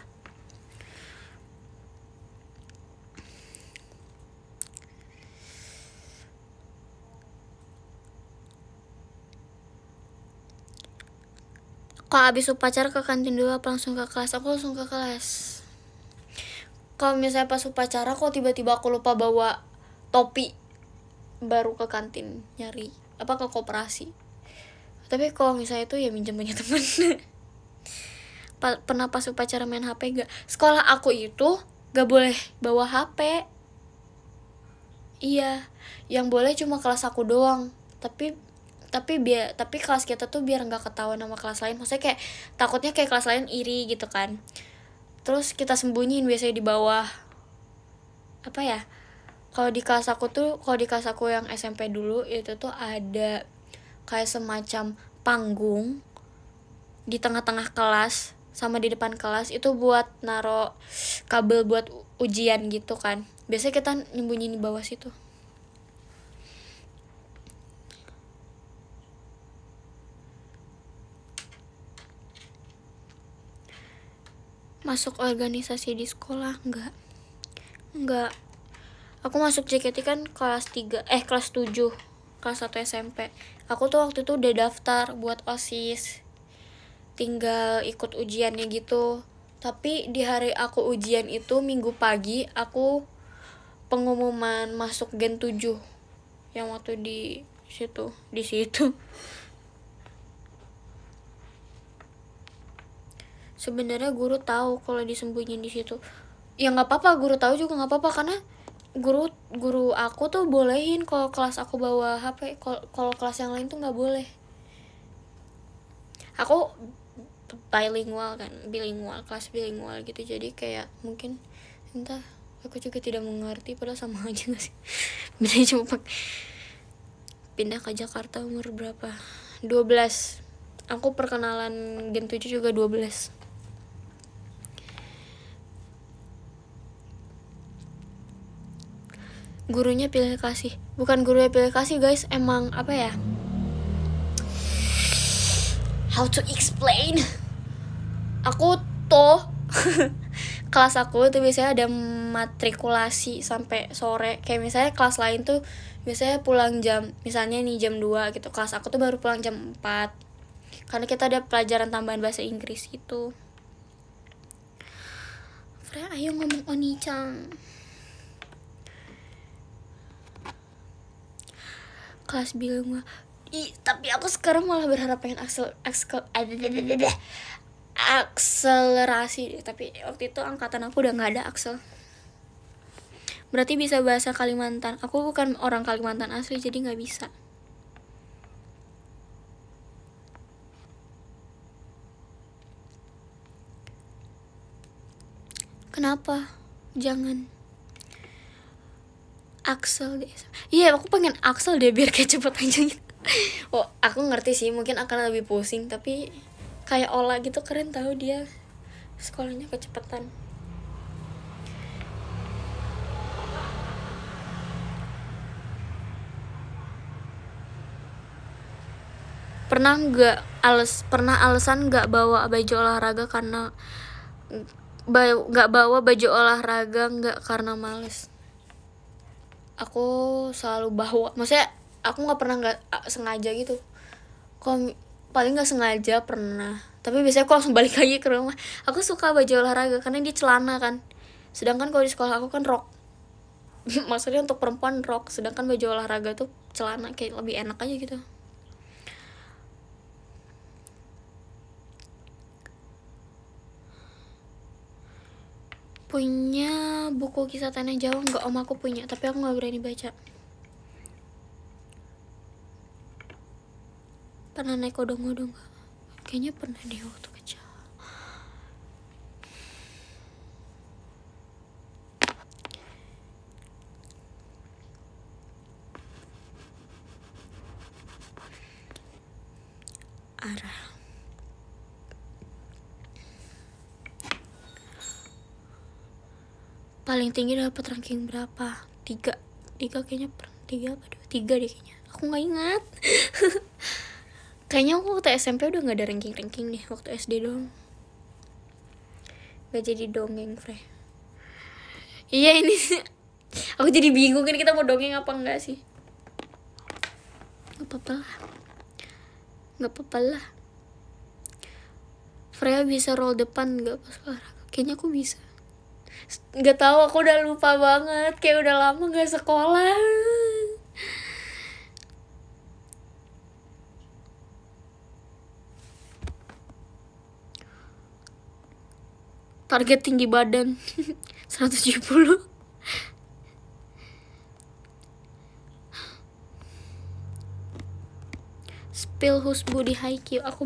S1: Kalau abis upacara ke kantin dulu apa langsung ke kelas? Aku langsung ke kelas. Kalau misalnya pas upacara kok tiba-tiba aku lupa bawa topi, baru ke kantin nyari ke koperasi. Tapi kalau misalnya itu ya minjem punya temen. Pernah pas upacara main HP gak? Sekolah aku itu gak boleh bawa HP. Iya, yang boleh cuma kelas aku doang. Tapi kelas kita tuh biar nggak ketahuan sama kelas lain. Maksudnya kayak takutnya kayak kelas lain iri gitu kan. Terus kita sembunyiin biasanya di bawah. Apa ya? Kalau di kelas aku yang SMP dulu itu tuh ada kayak semacam panggung di tengah-tengah kelas sama di depan kelas, itu buat naro kabel buat ujian gitu kan. Biasanya kita nyembunyiin di bawah situ. Masuk organisasi di sekolah enggak. Aku masuk JKT kan kelas 7, kelas 1 SMP. Aku tuh waktu itu udah daftar buat OSIS, tinggal ikut ujiannya gitu. Tapi di hari aku ujian itu minggu pagi, aku pengumuman masuk Gen 7 yang waktu di situ. Sebenarnya guru tahu kalau disembunyiin di situ. Ya nggak apa-apa, guru tahu juga nggak apa-apa, karena guru aku tuh bolehin kalau kelas aku bawa HP. Kalau kelas yang lain tuh nggak boleh. Aku bilingual kan, kelas bilingual gitu, jadi kayak mungkin entah, aku juga tidak mengerti, padahal sama aja nggak sih. Bedanya cuma pindah ke Jakarta umur berapa, 12. Aku perkenalan Gen 7 juga 12. Gurunya pilih kasih, bukan gurunya pilih kasih guys, emang apa ya, how to explain, aku tuh kelas aku tuh biasanya ada matrikulasi sampai sore. Kayak misalnya kelas lain tuh biasanya pulang jam, misalnya nih jam 2 gitu, kelas aku tuh baru pulang jam 4 karena kita ada pelajaran tambahan bahasa Inggris gitu. Freya, ayo ngomong Oni-chan. Kelas bilingual. Tapi aku sekarang malah berharap pengen akselerasi deh. Tapi waktu itu angkatan aku udah nggak ada aksel. Berarti bisa bahasa Kalimantan. Aku bukan orang Kalimantan asli, jadi nggak bisa. Kenapa? Jangan Axel deh. Iya, aku pengen Axel deh biar kayak cepet aja gitu. Oh, aku ngerti sih, mungkin akan lebih pusing, tapi kayak Ola gitu keren tahu, dia sekolahnya kecepetan. Pernah alasan nggak bawa baju olahraga karena nggak bawa baju olahraga nggak karena males. Aku selalu bawa, maksudnya aku nggak pernah nggak sengaja gitu. Kalau paling nggak sengaja pernah, tapi biasanya aku langsung balik lagi ke rumah. Aku suka baju olahraga karena dia celana kan, sedangkan kalau di sekolah aku kan rok. Maksudnya untuk perempuan rok, sedangkan baju olahraga tuh celana, kayak lebih enak aja gitu. Punya buku kisah tanah Jawa nggak? Om aku punya, tapi aku nggak berani baca. Pernah naik odong-odong nggak? Kayaknya pernah deh waktu kecil. Arah. Paling tinggi dapat ranking berapa? 3 kayaknya, 3 apa 2? 3 deh kayaknya, aku nggak ingat. Kayaknya aku waktu SMP udah nggak ada ranking deh, waktu SD doang. Gak jadi dongeng, Frey. Iya ini sih, aku jadi bingung kan, kita mau dongeng apa enggak sih? Gak apa-apa lah. Freya bisa roll depan nggak pas olahraga? Kayaknya aku bisa. Nggak tahu, aku udah lupa banget, kayak udah lama nggak sekolah. Target tinggi badan 170. Spill whose body Haikyuu. Aku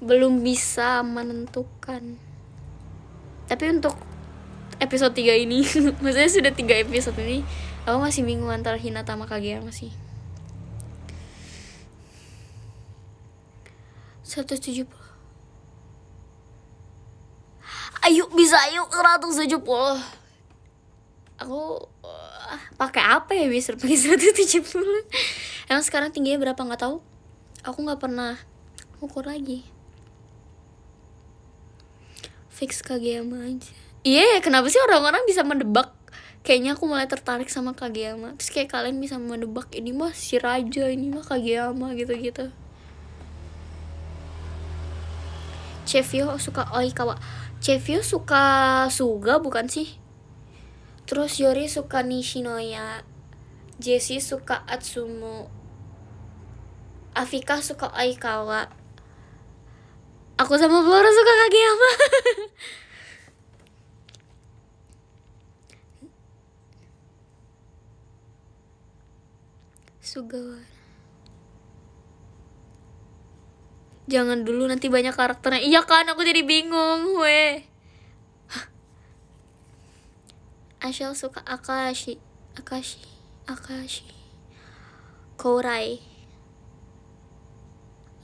S1: belum bisa menentukan. Tapi untuk episode 3 ini maksudnya sudah 3 episode ini, aku masih bingung antara Hinata sama Kageyama sih. 170. Ayo bisa, ayo 170. Aku pakai apa ya bisa pakai 170. Emang sekarang tingginya berapa nggak tahu. Aku nggak pernah ukur lagi. Fix Kageyama aja. Iya, kenapa sih orang-orang bisa mendebak? Kayaknya aku mulai tertarik sama Kageyama. Terus kayak kalian bisa mendebak ini mah si raja, ini mah Kageyama gitu-gitu. Chevio suka Oikawa. Chevio suka Suga bukan sih? Terus Yori suka Nishinoya. Jessie suka Atsumo. Afika suka Oikawa. Aku sama Flora suka Kageyama. Sugawara. Jangan dulu, nanti banyak karakternya. Iya kan, aku jadi bingung, weh. Ashel suka Akashi. Kourai.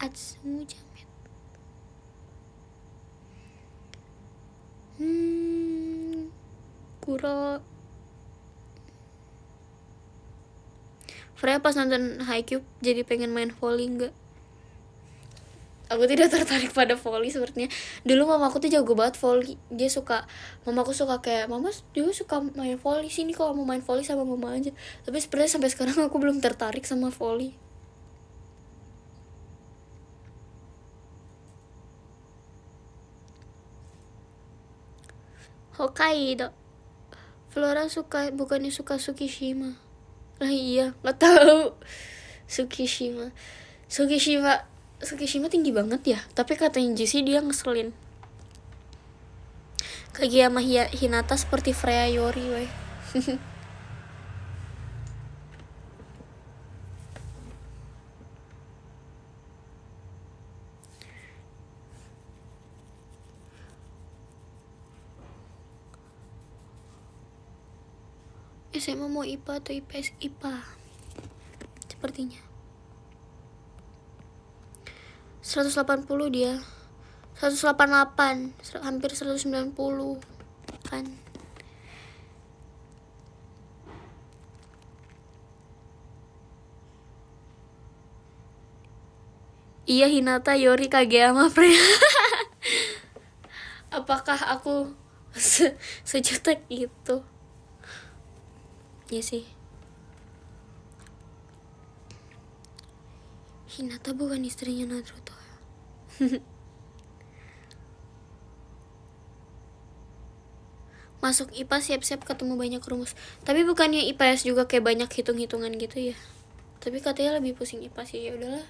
S1: Atsumu Jamet. Kuro. Freya pas nonton Haikyuu jadi pengen main volley enggak? Aku tidak tertarik pada volley sepertinya. Dulu mamaku tuh jago banget volley. Mamaku suka kayak, mama juga suka main volley. Sini kalau mau main volley sama mama aja. Tapi sepertinya sampai sekarang aku belum tertarik sama volley. Hokkaido. Flora bukannya suka Tsukishima. Lah iya, nggak tahu. Tsukishima tinggi banget ya. Tapi katanya Jessie dia ngeselin. Kageyama Hinata seperti Freya Yori, weh. SMA mau IPA atau IPS? IPA sepertinya. 180 dia. 188, hampir 190 kan. Iya, Hinata, Yori, Kageyama, Freya. Apakah aku sejutek itu? Iya sih. Hinata bukan istrinya Naruto. Masuk IPA siap-siap ketemu banyak rumus. Tapi bukannya IPS juga kayak banyak hitung-hitungan gitu ya. Tapi katanya lebih pusing IPA sih. Ya udahlah.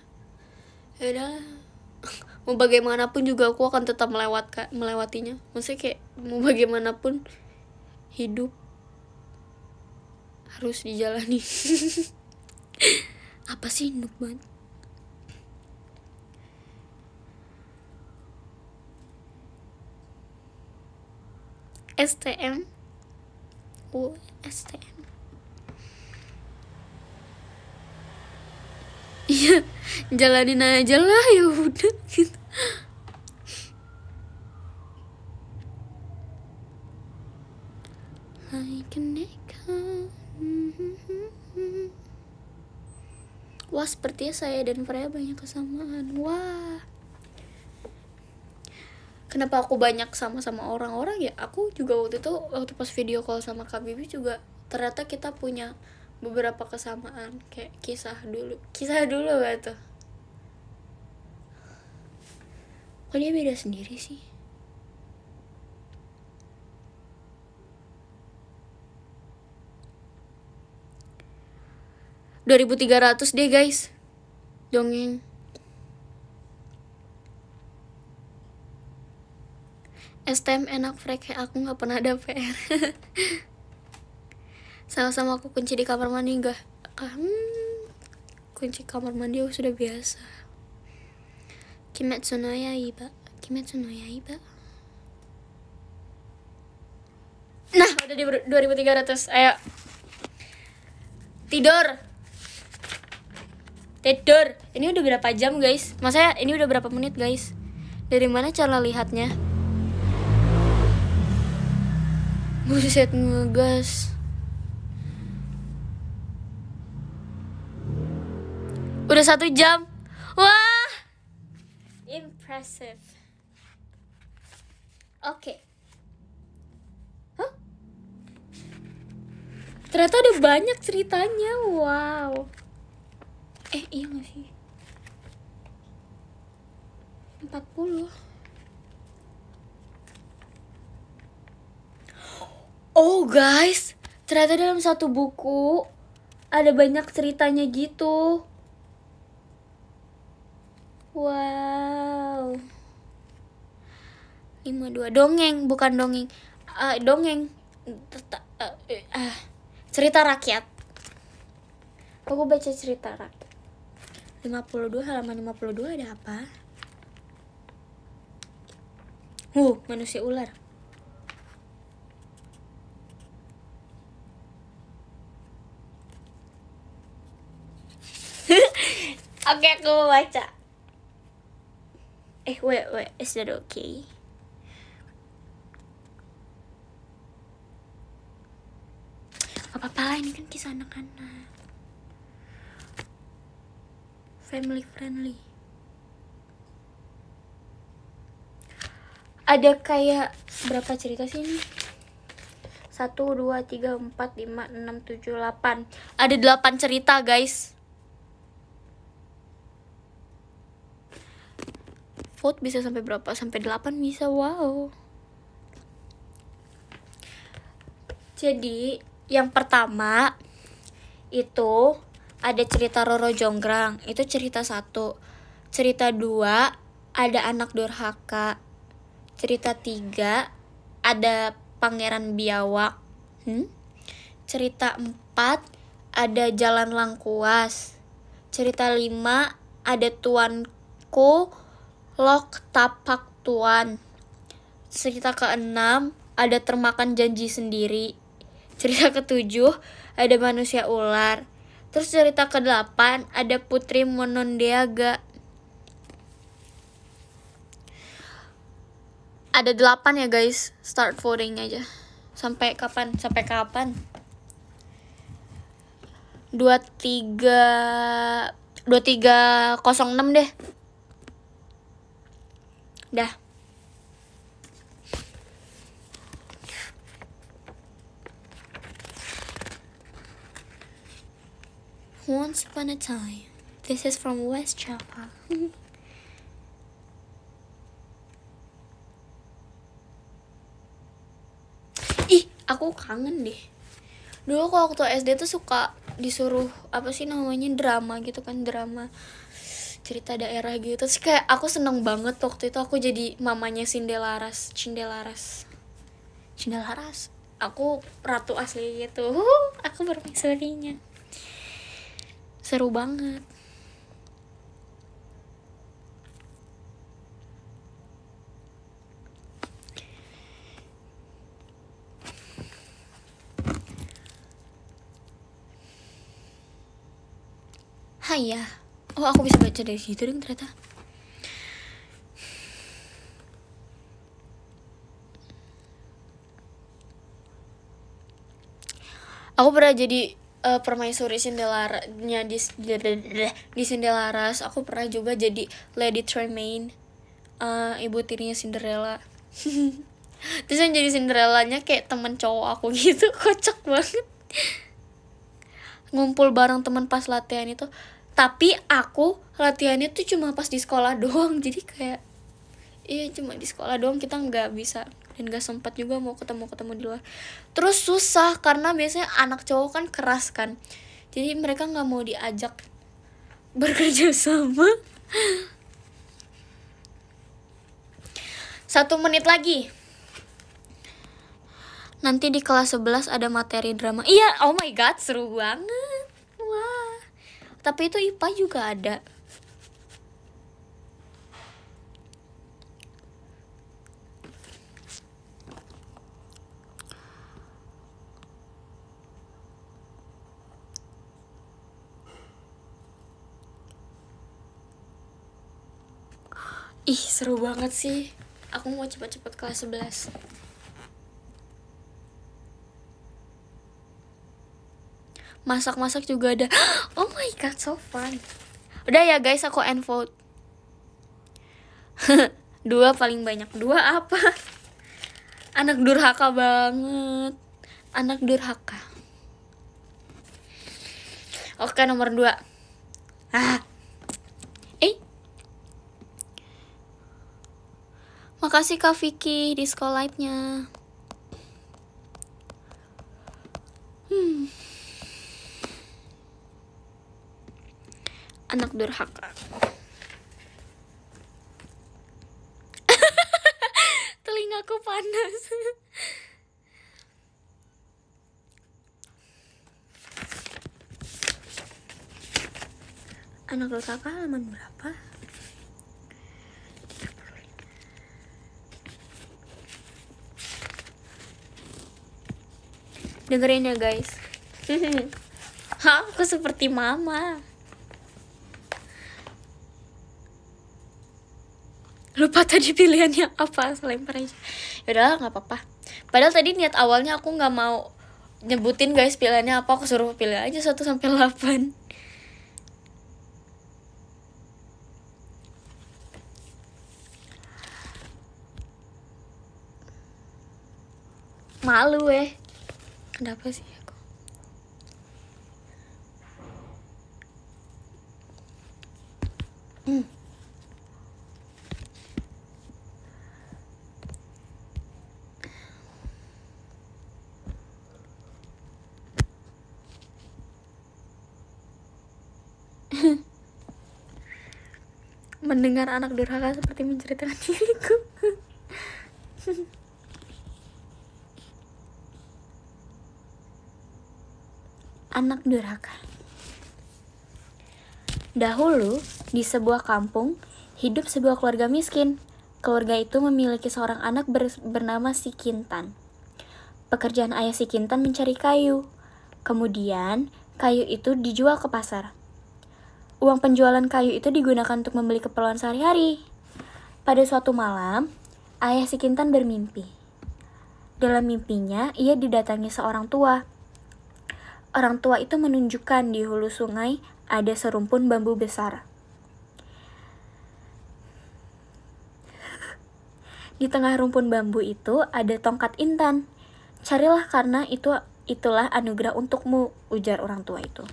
S1: Mau bagaimanapun juga aku akan tetap melewatinya. Maksudnya kayak mau bagaimanapun hidup harus dijalani. Apa sih noob banget. STM. STM. Iya, jalanin aja lah, ya udah gitu. Wah, sepertinya saya dan Freya banyak kesamaan. Wah. Kenapa aku banyak sama orang-orang ya? Aku juga waktu pas video call sama Kak Bibi juga ternyata kita punya beberapa kesamaan, kayak kisah dulu gak tuh? Kok dia beda sendiri sih? $2.300 deh guys, dongeng. STM enak, Frek, kayak aku nggak pernah ada PR. Sama-sama aku kunci di kamar mandi enggak? Kunci kamar mandi aku sudah biasa. Kimetsu no Yaiba. Nah, udah di 2.300. Ayo. Tidur. Ini udah berapa jam, guys? Maksudnya ini udah berapa menit, guys? Dari mana cara lihatnya? Buset, ngegas. Udah 1 jam. Wah, impressive. Oke. Hah? Ternyata ada banyak ceritanya. Wow. Iya gak sih? 40. Oh guys, ternyata dalam satu buku ada banyak ceritanya gitu. Wow. 52 dongeng, bukan dongeng. Dongeng. Cerita rakyat. Aku baca cerita rakyat. 52, halaman 52 ada apa? Manusia ular. Oke, aku mau baca. Wait, is that okay? Apa-apa lah, ini kan kisah anak-anak. Family friendly. Ada kayak berapa cerita sih ini? 1, 2, 3, 4, 5, 6, 7, 8. Ada 8 cerita guys. Vote bisa sampai berapa? Sampai 8 bisa, wow. Jadi yang pertama itu ada cerita Roro Jonggrang. Itu cerita 1. Cerita 2 ada Anak Durhaka. Cerita 3 ada Pangeran Biawak. Cerita 4 ada Jalan Langkuas. Cerita 5 ada Tuanku Lok Tapak Tuan. Cerita ke-6 ada Termakan Janji Sendiri. Cerita ke-7 ada Manusia Ular. Terus cerita ke-8 ada Putri Monondeaga. Ada 8 ya guys. Start voting aja. Sampai kapan? 2306 deh. Dah. Once upon a time. This is from West Java. Aku kangen deh. Dulu kalau waktu SD tuh suka disuruh apa sih namanya, drama gitu kan, drama cerita daerah gitu. Terus kayak aku seneng banget waktu itu aku jadi mamanya Cindelaras. Aku ratu asli gitu. Aku permaisurinya. Seru banget. Hai ya. Aku bisa baca dari situ dong ternyata. Aku pernah jadi permaisuri Cindelaranya di Cindelaras. Aku pernah juga jadi Lady Tremaine, ibu tirinya Cinderella. Terus yang jadi Cinderellanya kayak temen cowok aku gitu. Kocak banget. Ngumpul bareng temen pas latihan itu. Tapi aku latihannya tuh cuma pas di sekolah doang. Jadi kayak cuma di sekolah doang, kita nggak bisa dan nggak sempat juga mau ketemu di luar. Terus susah karena biasanya anak cowok kan keras kan, jadi mereka nggak mau diajak bekerja sama. 1 menit lagi. Nanti di kelas 11 ada materi drama. Iya, oh my god, seru banget. Wah. Tapi itu IPA juga ada. Seru banget sih. Aku mau cepet-cepet kelas 11. Masak-masak juga ada. Oh my god, so fun. Udah ya guys, aku end vote. 2 paling banyak. 2 apa? Anak durhaka banget. Anak durhaka. Oke, nomor 2. Makasih Kak Vicky di Live-nya. Anak durhaka. Telingaku panas. Anak durhaka halaman berapa? Dengerin ya guys. Aku seperti mama. Lupa tadi pilihannya apa, lempar aja. Yaudah, nggak apa-apa. Padahal tadi niat awalnya aku nggak mau nyebutin guys pilihannya apa, aku suruh pilih aja 1 sampai 8. Malu Kenapa sih aku? Mendengar anak durhaka seperti menceritakan diriku. Anak durhaka. Dahulu, di sebuah kampung, hidup sebuah keluarga miskin. Keluarga itu memiliki seorang anak bernama Si Kintan. Pekerjaan ayah Si Kintan mencari kayu. Kemudian, kayu itu dijual ke pasar. Uang penjualan kayu itu digunakan untuk membeli keperluan sehari-hari. Pada suatu malam, ayah Si Kintan bermimpi. Dalam mimpinya, ia didatangi seorang tua. Orang tua itu menunjukkan di hulu sungai ada serumpun bambu besar. Di tengah rumpun bambu itu ada tongkat intan. Carilah karena itulah anugerah untukmu, ujar orang tua itu.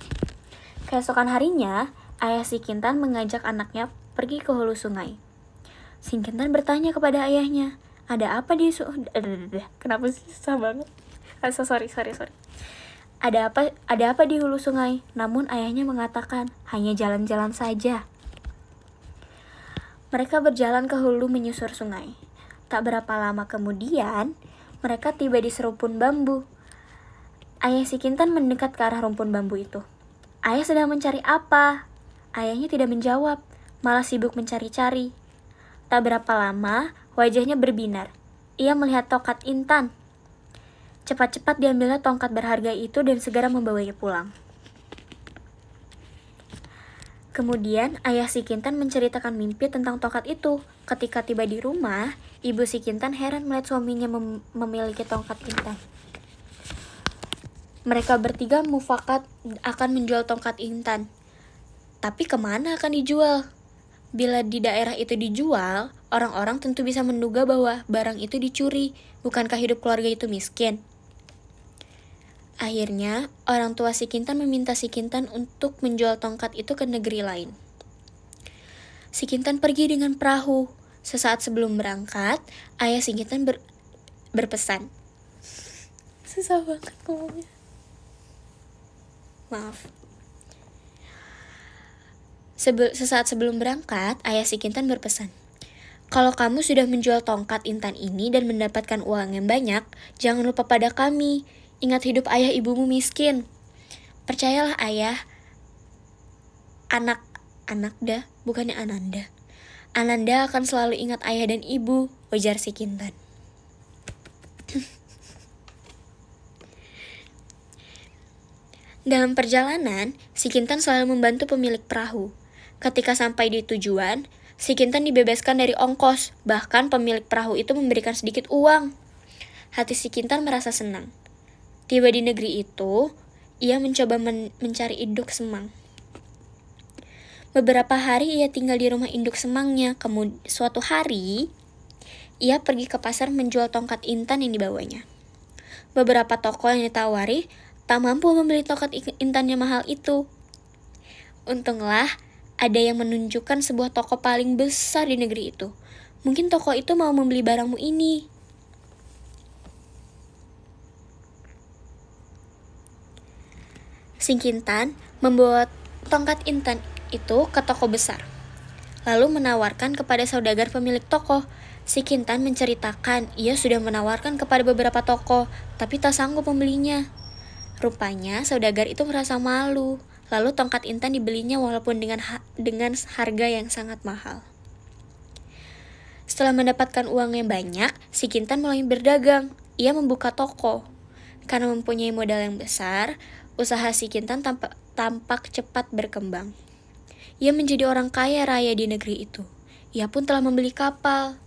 S1: Keesokan harinya, ayah Si Kintan mengajak anaknya pergi ke hulu sungai. Si Kintan bertanya kepada ayahnya, ada apa di Kenapa sih susah banget? Sorry. Ada apa di hulu sungai? Namun ayahnya mengatakan, hanya jalan-jalan saja. Mereka berjalan ke hulu menyusur sungai. Tak berapa lama kemudian, mereka tiba di serumpun bambu. Ayah Si Kintan mendekat ke arah rumpun bambu itu. Ayah sedang mencari apa? Ayahnya tidak menjawab, malah sibuk mencari-cari. Tak berapa lama, wajahnya berbinar. Ia melihat tongkat intan. Cepat-cepat diambilnya tongkat berharga itu dan segera membawanya pulang. Kemudian, ayah Si Kintan menceritakan mimpi tentang tongkat itu. Ketika tiba di rumah, ibu Si Kintan heran melihat suaminya memiliki tongkat intan. Mereka bertiga mufakat akan menjual tongkat intan. Tapi kemana akan dijual? Bila di daerah itu dijual, orang-orang tentu bisa menduga bahwa barang itu dicuri. Bukankah hidup keluarga itu miskin? Akhirnya, orang tua Si Kintan meminta Si Kintan untuk menjual tongkat itu ke negeri lain. Si Kintan pergi dengan perahu. Sesaat sebelum berangkat, ayah Si Kintan berpesan. Susah banget ngomongnya. Maaf. Sesaat sebelum berangkat, ayah Si Kintan berpesan. Kalau kamu sudah menjual tongkat intan ini dan mendapatkan uang yang banyak, jangan lupa pada kami. Ingat hidup ayah ibumu miskin. Percayalah ayah, bukannya Ananda. Ananda akan selalu ingat ayah dan ibu, ujar Si Kintan. Dalam perjalanan, Si Kintan selalu membantu pemilik perahu. Ketika sampai di tujuan, Si Kintan dibebaskan dari ongkos, bahkan pemilik perahu itu memberikan sedikit uang. Hati Si Kintan merasa senang. Tiba di negeri itu, ia mencoba mencari induk semang.
S2: Beberapa hari ia tinggal di rumah induk semangnya. Kemudian suatu hari, ia pergi ke pasar menjual tongkat intan yang dibawanya. Beberapa toko yang ditawari tak mampu membeli tongkat intan yang mahal itu. Untunglah, ada yang menunjukkan sebuah toko paling besar di negeri itu. Mungkin toko itu mau membeli barangmu ini. Si Kintan membawa tongkat intan itu ke toko besar, lalu menawarkan kepada saudagar pemilik toko. Si Kintan menceritakan ia sudah menawarkan kepada beberapa toko, tapi tak sanggup membelinya. Rupanya saudagar itu merasa malu, lalu tongkat intan dibelinya walaupun dengan harga yang sangat mahal. Setelah mendapatkan uang yang banyak, si Kintan mulai berdagang. Ia membuka toko. Karena mempunyai modal yang besar, usaha si Kintan tampak cepat berkembang. Ia menjadi orang kaya raya di negeri itu. Ia pun telah membeli kapal.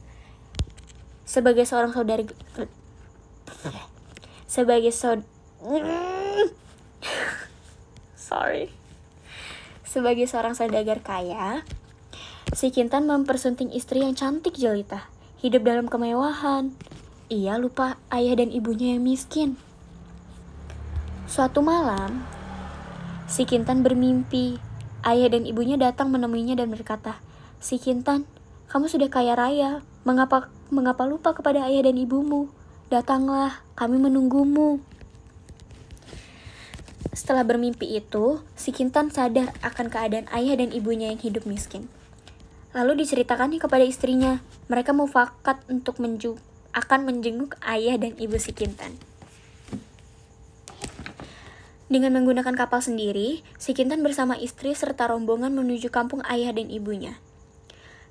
S2: Sebagai seorang saudagar kaya, si Kintan mempersunting istri yang cantik jelita, hidup dalam kemewahan. Ia lupa ayah dan ibunya yang miskin. Suatu malam, si Kintan bermimpi. Ayah dan ibunya datang menemuinya dan berkata, "Si Kintan, kamu sudah kaya raya. Mengapa lupa kepada ayah dan ibumu? Datanglah, kami menunggumu." Setelah bermimpi itu, si Kintan sadar akan keadaan ayah dan ibunya yang hidup miskin. Lalu diceritakannya kepada istrinya. Mereka mufakat untuk akan menjenguk ayah dan ibu si Kintan. Dengan menggunakan kapal sendiri, si Kintan bersama istri serta rombongan menuju kampung ayah dan ibunya.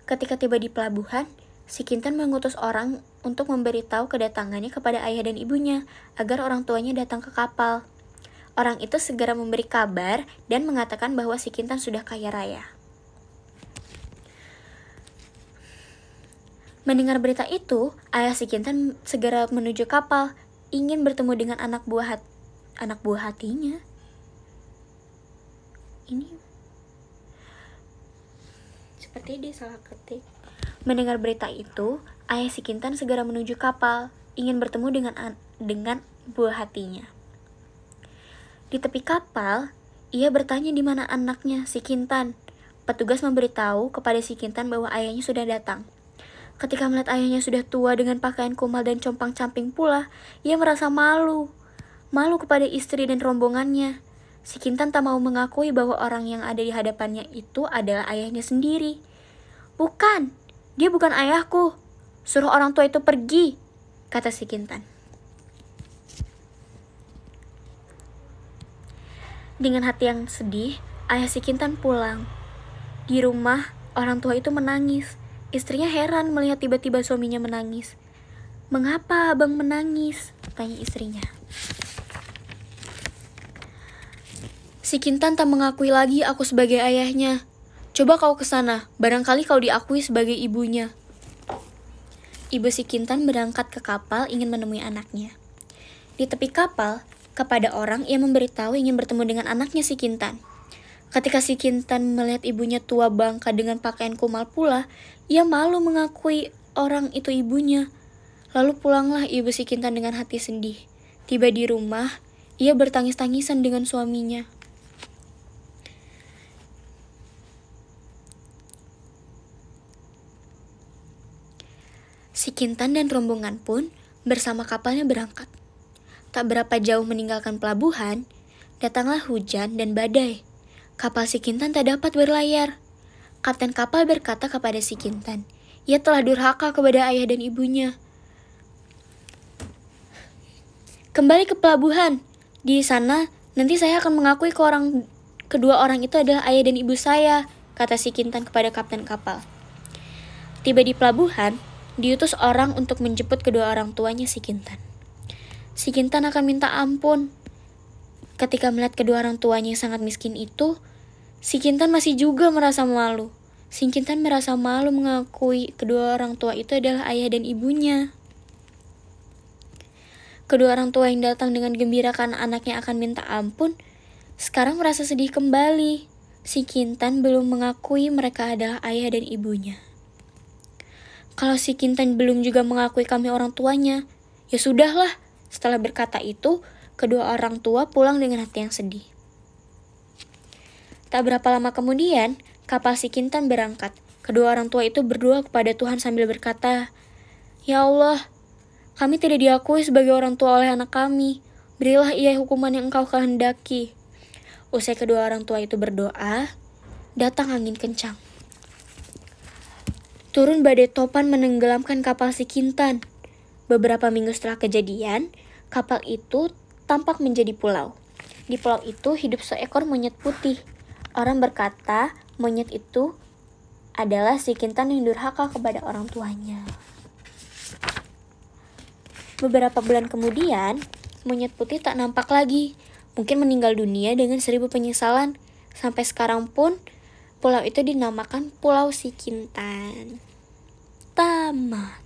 S2: Ketika tiba di pelabuhan, si Kintan mengutus orang untuk memberitahu kedatangannya kepada ayah dan ibunya agar orang tuanya datang ke kapal. Orang itu segera memberi kabar dan mengatakan bahwa si Kintan sudah kaya raya. Mendengar berita itu, ayah si Kintan segera menuju kapal, ingin bertemu dengan anak buah hatinya. Ini seperti dia salah ketik. Mendengar berita itu, ayah si Kintan segera menuju kapal, ingin bertemu dengan buah hatinya. Di tepi kapal, ia bertanya di mana anaknya, si Kintan. Petugas memberitahu kepada si Kintan bahwa ayahnya sudah datang. Ketika melihat ayahnya sudah tua dengan pakaian kumal dan compang-camping pula, ia merasa malu. Malu kepada istri dan rombongannya. Si Kintan tak mau mengakui bahwa orang yang ada di hadapannya itu adalah ayahnya sendiri. "Bukan, dia bukan ayahku. Suruh orang tua itu pergi," kata si Kintan. Dengan hati yang sedih, ayah si Kintan pulang. Di rumah, orang tua itu menangis. Istrinya heran melihat tiba-tiba suaminya menangis. "Mengapa abang menangis?" tanya istrinya. Si Kintan tak mengakui lagi aku sebagai ayahnya. "Coba kau ke sana, barangkali kau diakui sebagai ibunya." Ibu si Kintan berangkat ke kapal ingin menemui anaknya. Di tepi kapal, kepada orang ia memberitahu ingin bertemu dengan anaknya si Kintan. Ketika si Kintan melihat ibunya tua bangka dengan pakaian kumal pula, ia malu mengakui orang itu ibunya. Lalu pulanglah ibu si Kintan dengan hati sedih. Tiba di rumah, ia bertangis-tangisan dengan suaminya. Si Kintan dan rombongan pun bersama kapalnya berangkat. Tak berapa jauh meninggalkan pelabuhan, datanglah hujan dan badai. Kapal si Kintan tak dapat berlayar. Kapten kapal berkata kepada si Kintan, ia telah durhaka kepada ayah dan ibunya. "Kembali ke pelabuhan. Di sana, nanti saya akan mengakui kedua orang itu adalah ayah dan ibu saya," kata si Kintan kepada kapten kapal. Tiba di pelabuhan, diutus orang untuk menjemput kedua orang tuanya si Kintan. Si Kintan akan minta ampun. Ketika melihat kedua orang tuanya yang sangat miskin itu, si Kintan masih juga merasa malu. Si Kintan merasa malu mengakui kedua orang tua itu adalah ayah dan ibunya. Kedua orang tua yang datang dengan gembira karena anaknya akan minta ampun, sekarang merasa sedih kembali. si Kintan belum mengakui mereka adalah ayah dan ibunya. Kalau si Kintan belum juga mengakui kami orang tuanya, ya sudahlah. Setelah berkata itu, kedua orang tua pulang dengan hati yang sedih. Tak berapa lama kemudian, kapal si Kintan berangkat. Kedua orang tua itu berdoa kepada Tuhan sambil berkata, "Ya Allah, kami tidak diakui sebagai orang tua oleh anak kami. Berilah ia hukuman yang Engkau kehendaki." Usai kedua orang tua itu berdoa, datang angin kencang. Turun badai topan menenggelamkan kapal si Kintan. Beberapa minggu setelah kejadian, kapal itu tampak menjadi pulau. Di pulau itu hidup seekor monyet putih. Orang berkata monyet itu adalah si Kintan yang durhaka kepada orang tuanya. Beberapa bulan kemudian, monyet putih tak nampak lagi. Mungkin meninggal dunia dengan 1000 penyesalan. Sampai sekarang pun, pulau itu dinamakan Pulau Si Kintan. Tamat.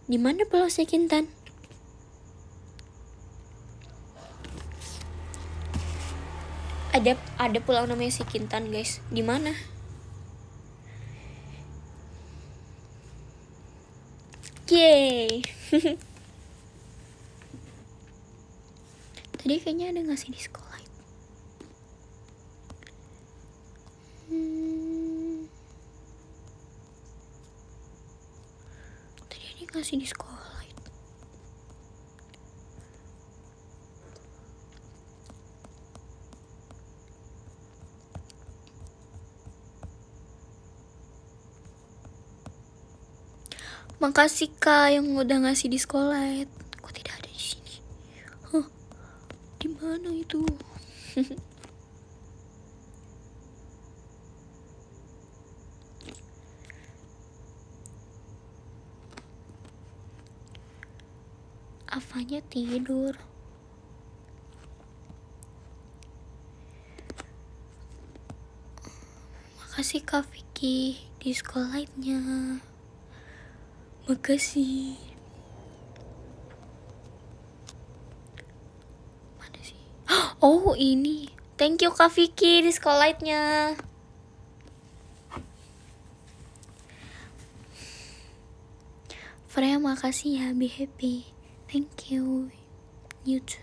S2: Di mana Pulau Si Kintan? Ada pulau namanya Si Kintan, guys. Di mana? Yeay. Tadi kayaknya ada nggak sih di sekolah itu? Tadi ada nggak sih di sekolah itu? Makasih Kak yang udah ngasih di sekolah. Kok tidak ada di sini? Di mana itu? Apanya tidur? Makasih Kak Vicky di sekolahnya. Makasih. Mana sih? Oh ini. Thank you Kak Vicky di sekolahnya. Freya makasih ya, be happy. Thank you. You too.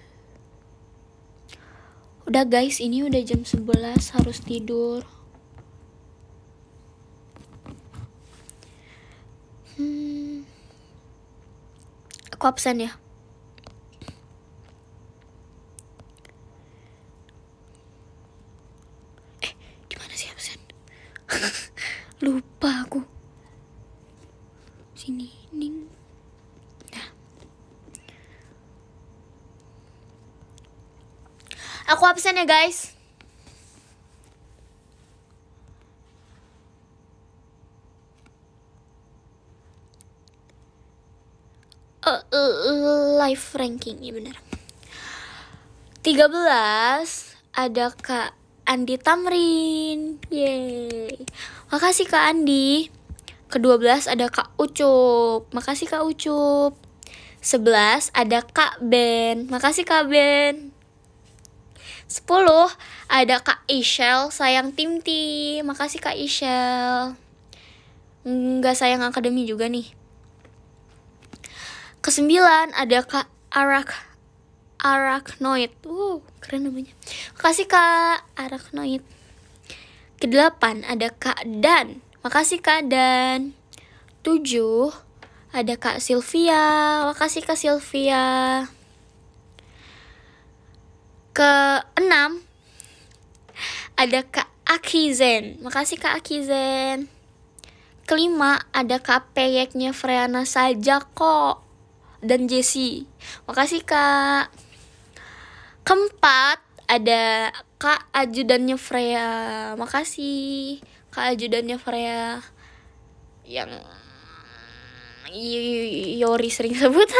S2: Udah guys, ini udah jam 11, harus tidur. Aku absen ya. Di mana sih absen? Lupa aku. Sini, ning. Nah. Aku absen ya guys. Live ranking, ya benar. 13 ada Kak Andi Tamrin. Yeay. Makasih Kak Andi. Ke-12 ada Kak Ucup. Makasih Kak Ucup. 11 ada Kak Ben. Makasih Kak Ben. 10 ada Kak Ishel. Sayang Tim Tim. Makasih Kak Ishel. Nggak sayang akademi juga nih. Ke-9 ada Kak Arachnoid. Keren namanya. Makasih Kak Arachnoid. Ke-8 ada Kak Dan. Makasih Kak Dan. 7 ada Kak Sylvia. Makasih Kak Sylvia. Ke-6 ada Kak Akizen. Makasih Kak Akizen. Ke-5 ada Kak Peyeknya Freana saja kok. Dan Jessie. Makasih Kak. Ke-4 ada Kak Ajudannya Freya. Makasih Kak Ajudannya Freya. Yang Yori sering sebut.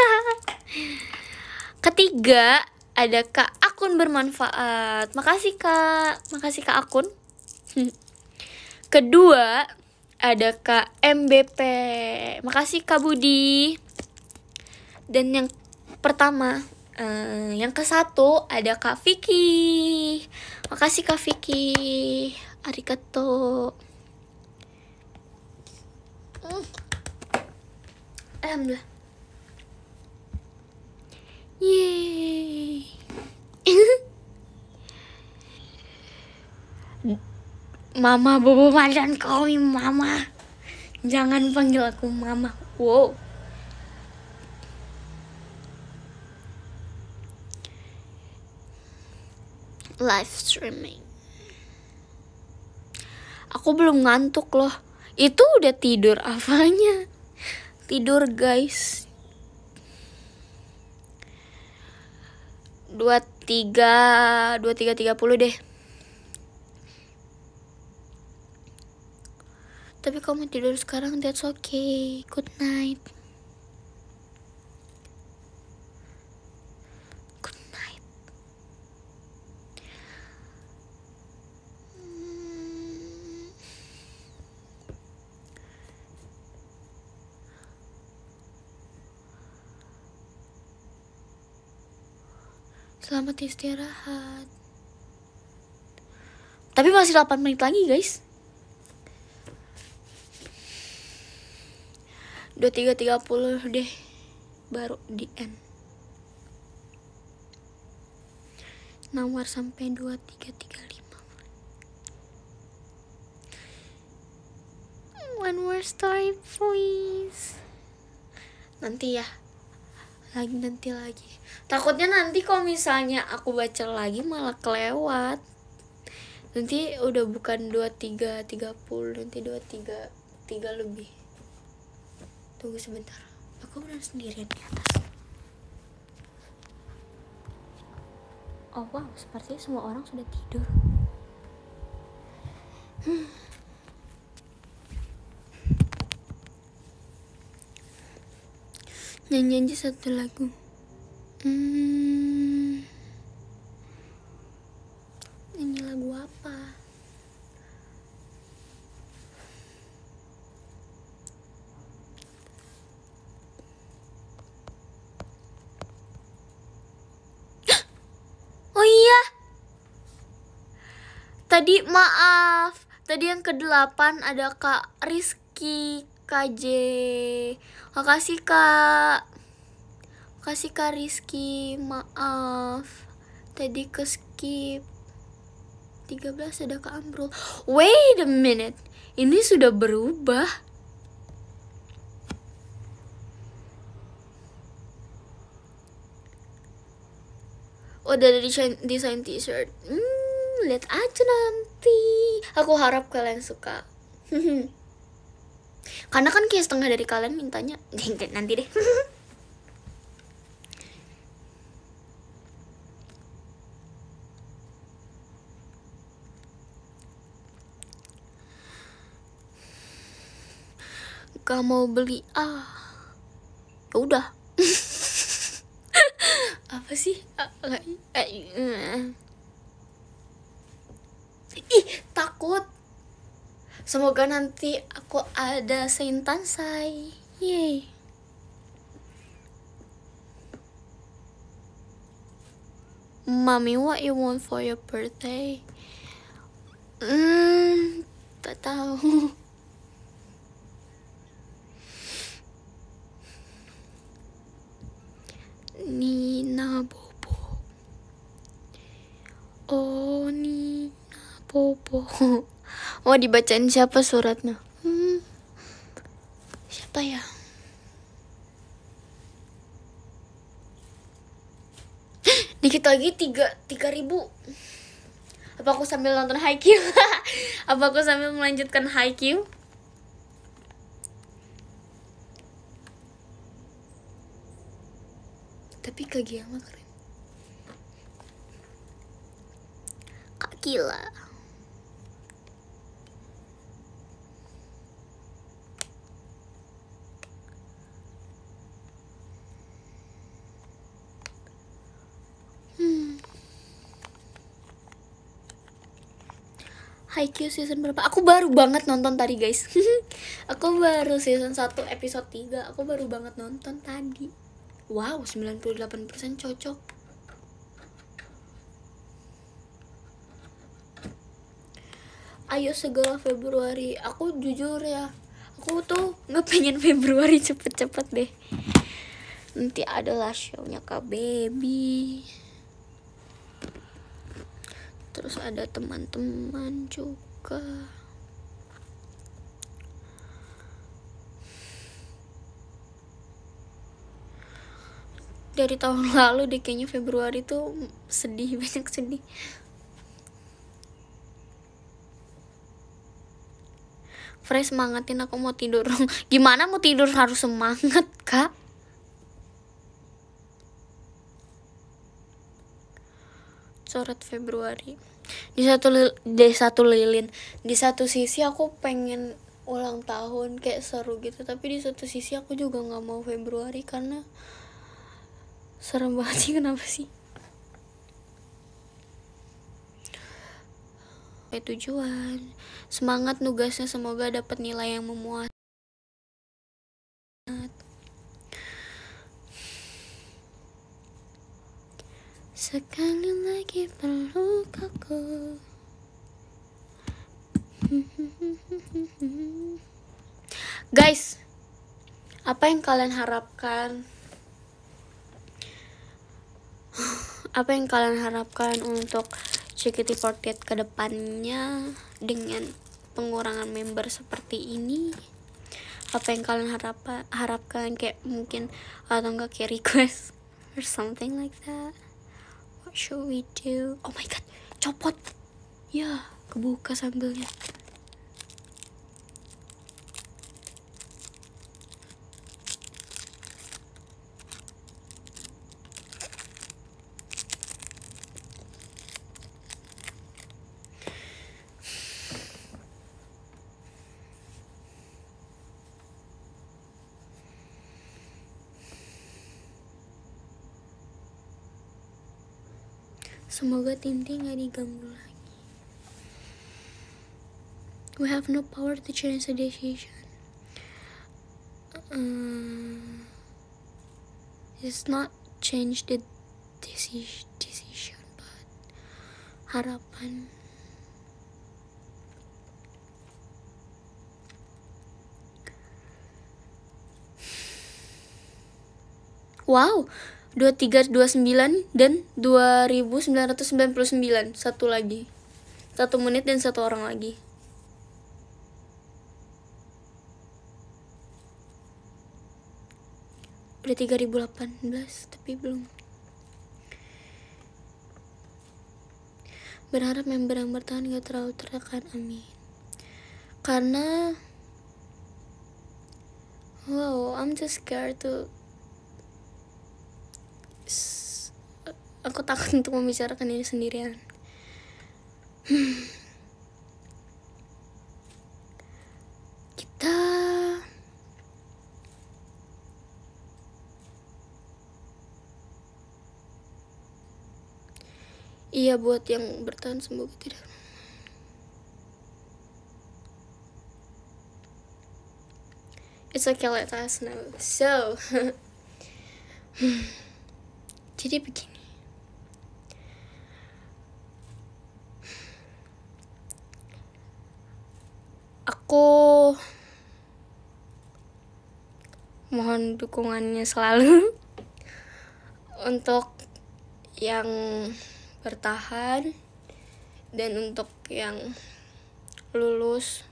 S2: Ketiga ada Kak Akun Bermanfaat. Makasih Kak. Makasih Kak Akun. Kedua ada Kak MBP. Makasih Kak Budi. Dan yang pertama
S1: Yang ke-1 ada Kak Vicky. Makasih Kak Vicky. Arigato. Alhamdulillah. Yeay. Mama bobo madan kami mama. Jangan panggil aku mama. Wow. Live streaming. Aku belum ngantuk loh. Itu udah tidur apanya? Tidur guys. 23:30 deh. Tapi kamu tidur sekarang, that's okay. Good night. Good night. Selamat istirahat. Tapi masih 8 menit lagi guys. 23:30 deh baru di end. Nawar sampai 23:35. One more story please. Nanti ya. Nanti lagi. Takutnya nanti kalau misalnya aku baca lagi malah kelewat. Nanti udah bukan 23:30, nanti 23:03 lebih. Tunggu sebentar. Aku benar sendirian di atas. Oh wow, sepertinya semua orang sudah tidur. Nyanyi aja satu lagu. Nyanyi lagu apa? Oh iya. Tadi maaf. Tadi yang ke-8 ada Kak Rizky KJ. Makasih Kak. Makasih Kak Rizky. Maaf. Tadi ke skip. 13 ada Kak Amrul. Wait a minute. Ini sudah berubah. Udah ada desain t-shirt. Lihat aja nanti. Aku harap kalian suka. Karena kan kayak setengah dari kalian mintanya. Nanti deh. Gak mau beli. Ya udah. Apa sih? Ih, takut. Semoga nanti aku ada Saint Tansai. Yeay. Mommy, what you want for your birthday? Tak tahu. Nina Bobo. Oh, Nina Bobo. Mau dibacain siapa suratnya? Siapa ya? Dikit lagi 3.000. Apa aku sambil nonton Haikyuu? Apa aku sambil melanjutkan Haikyuu? Tapi Kageyama keren. Kak Gila. Haikyuu season berapa? Aku baru banget nonton tadi guys. Aku baru season 1 episode 3. Aku baru banget nonton tadi. Wow, 98% cocok. Ayo segala Februari. Aku jujur ya, aku tuh nggak pengen Februari cepet-cepet deh. Nanti adalah show-nya Kak Baby. Terus ada teman-teman juga. Dari tahun lalu deh kayaknya Februari tuh sedih, banyak sedih. Fresh semangatin, aku mau tidur. Gimana mau tidur harus semangat, Kak? Coret Februari. Di satu lilin. Di satu sisi aku pengen ulang tahun kayak seru gitu, tapi di satu sisi aku juga nggak mau Februari karena serem banget sih. Kenapa sih? Tujuan semangat nugasnya, semoga dapat nilai yang memuaskan. Sekali lagi peluk aku. Guys, apa yang kalian harapkan? Apa yang kalian harapkan untuk JKT48 ke depannya dengan pengurangan member seperti ini? Apa yang kalian harapkan, kayak mungkin atau enggak kayak request or something like that? What should we do? Oh my god, copot. Ya, kebuka sambalnya. Semoga Tintin gak diganggu lagi. We have no power to change the decision. It's not change the decision, but harapan. Wow, 2329 dan 2999. Satu lagi. 1 menit dan 1 orang lagi. Udah 3018 tapi belum. Berharap member yang bertahan gak terlalu tertekan, amin. Karena wow, I'm just scared to aku takut untuk membicarakan ini sendirian. Kita iya, buat yang bertahan semoga tidak. It's okay, let us know. So jadi begini, aku mohon dukungannya selalu untuk yang bertahan dan untuk yang lulus.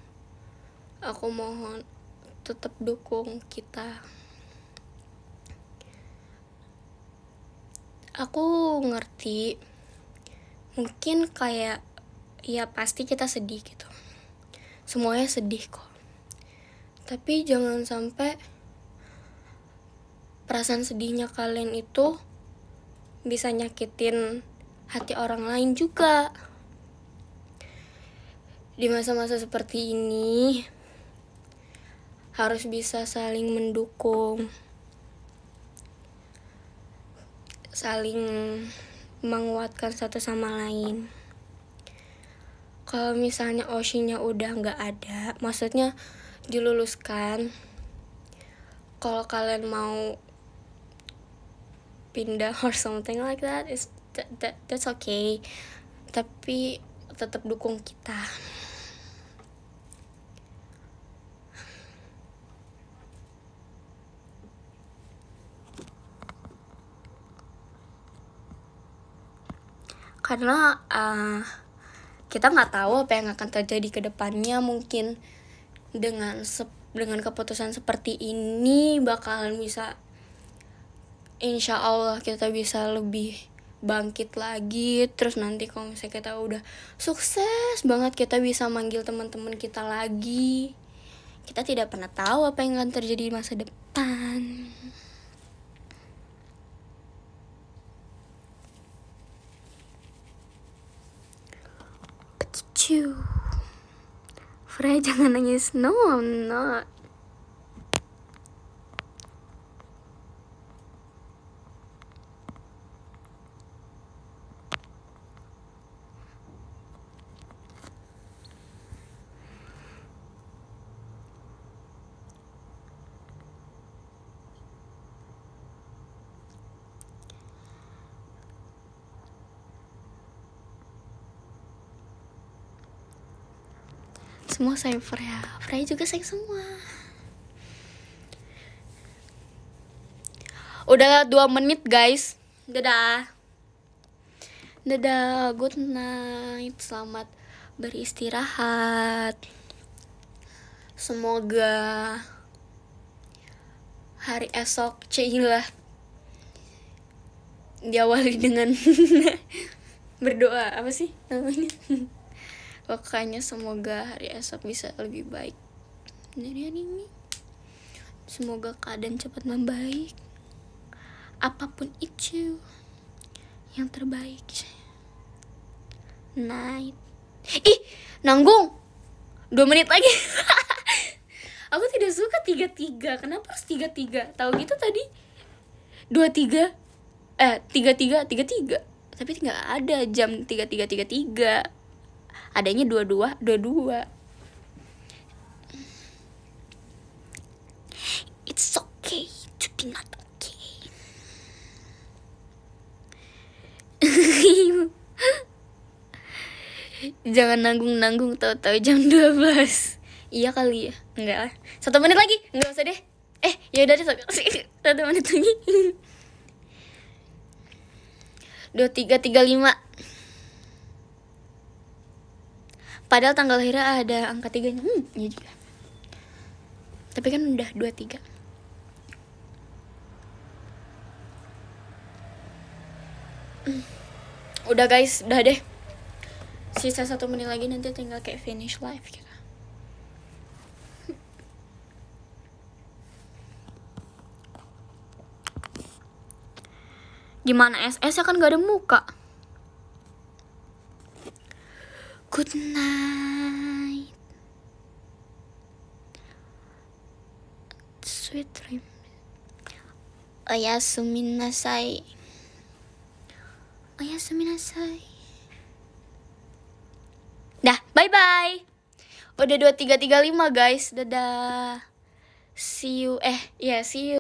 S1: Aku mohon tetap dukung kita. Aku ngerti mungkin kayak ya pasti kita sedih gitu, semuanya sedih kok, tapi jangan sampai perasaan sedihnya kalian itu bisa nyakitin hati orang lain juga. Di masa-masa seperti ini harus bisa saling mendukung, saling menguatkan satu sama lain. Kalau misalnya Oshinya udah nggak ada, maksudnya diluluskan, kalau kalian mau pindah or something like that, that's okay. Tapi tetap dukung kita. Karena kita nggak tahu apa yang akan terjadi ke depannya. Mungkin dengan keputusan seperti ini bakalan bisa, insya Allah kita bisa lebih bangkit lagi. Terus nanti kalau misalnya kita udah sukses banget, kita bisa manggil teman-teman kita lagi. Kita tidak pernah tahu apa yang akan terjadi di masa depan. Freya jangan nangis. No, I'm not. Semua sayang Freya. Freya juga sayang semua. Udah 2 menit guys. Dadah. Dadah, good night. Selamat beristirahat. Semoga hari esok Cila diawali dengan berdoa. Apa sih namanya? Pokoknya semoga hari esok bisa lebih baik dari hari ini. Semoga keadaan cepat membaik. Apapun itu, yang terbaik. Night. Ih, nanggung 2 menit lagi. Aku tidak suka 3-3. Kenapa harus 3-3? Tahu gitu tadi 2-3 3-3 3-3. Tapi nggak ada jam 3-3 3-3. Adanya 22. It's okay to be not okay. Jangan nanggung-nanggung tahu-tahu jam 12. Iya kali ya. Enggak lah. 1 menit lagi. Enggak usah deh. Ya udah deh 1 menit lagi. 23:35. Padahal tanggal lahirnya ada angka 3-nya. Iya juga. Tapi kan udah 23. Udah guys, udah deh. Sisa 1 menit lagi, nanti tinggal kayak finish live gitu. Gimana SS ya, kan gak ada muka. Good night. Sweet dream. Oyasuminasai. Oyasuminasai. Dah, bye-bye. Udah 23:35 guys. Dadah. See you. See you.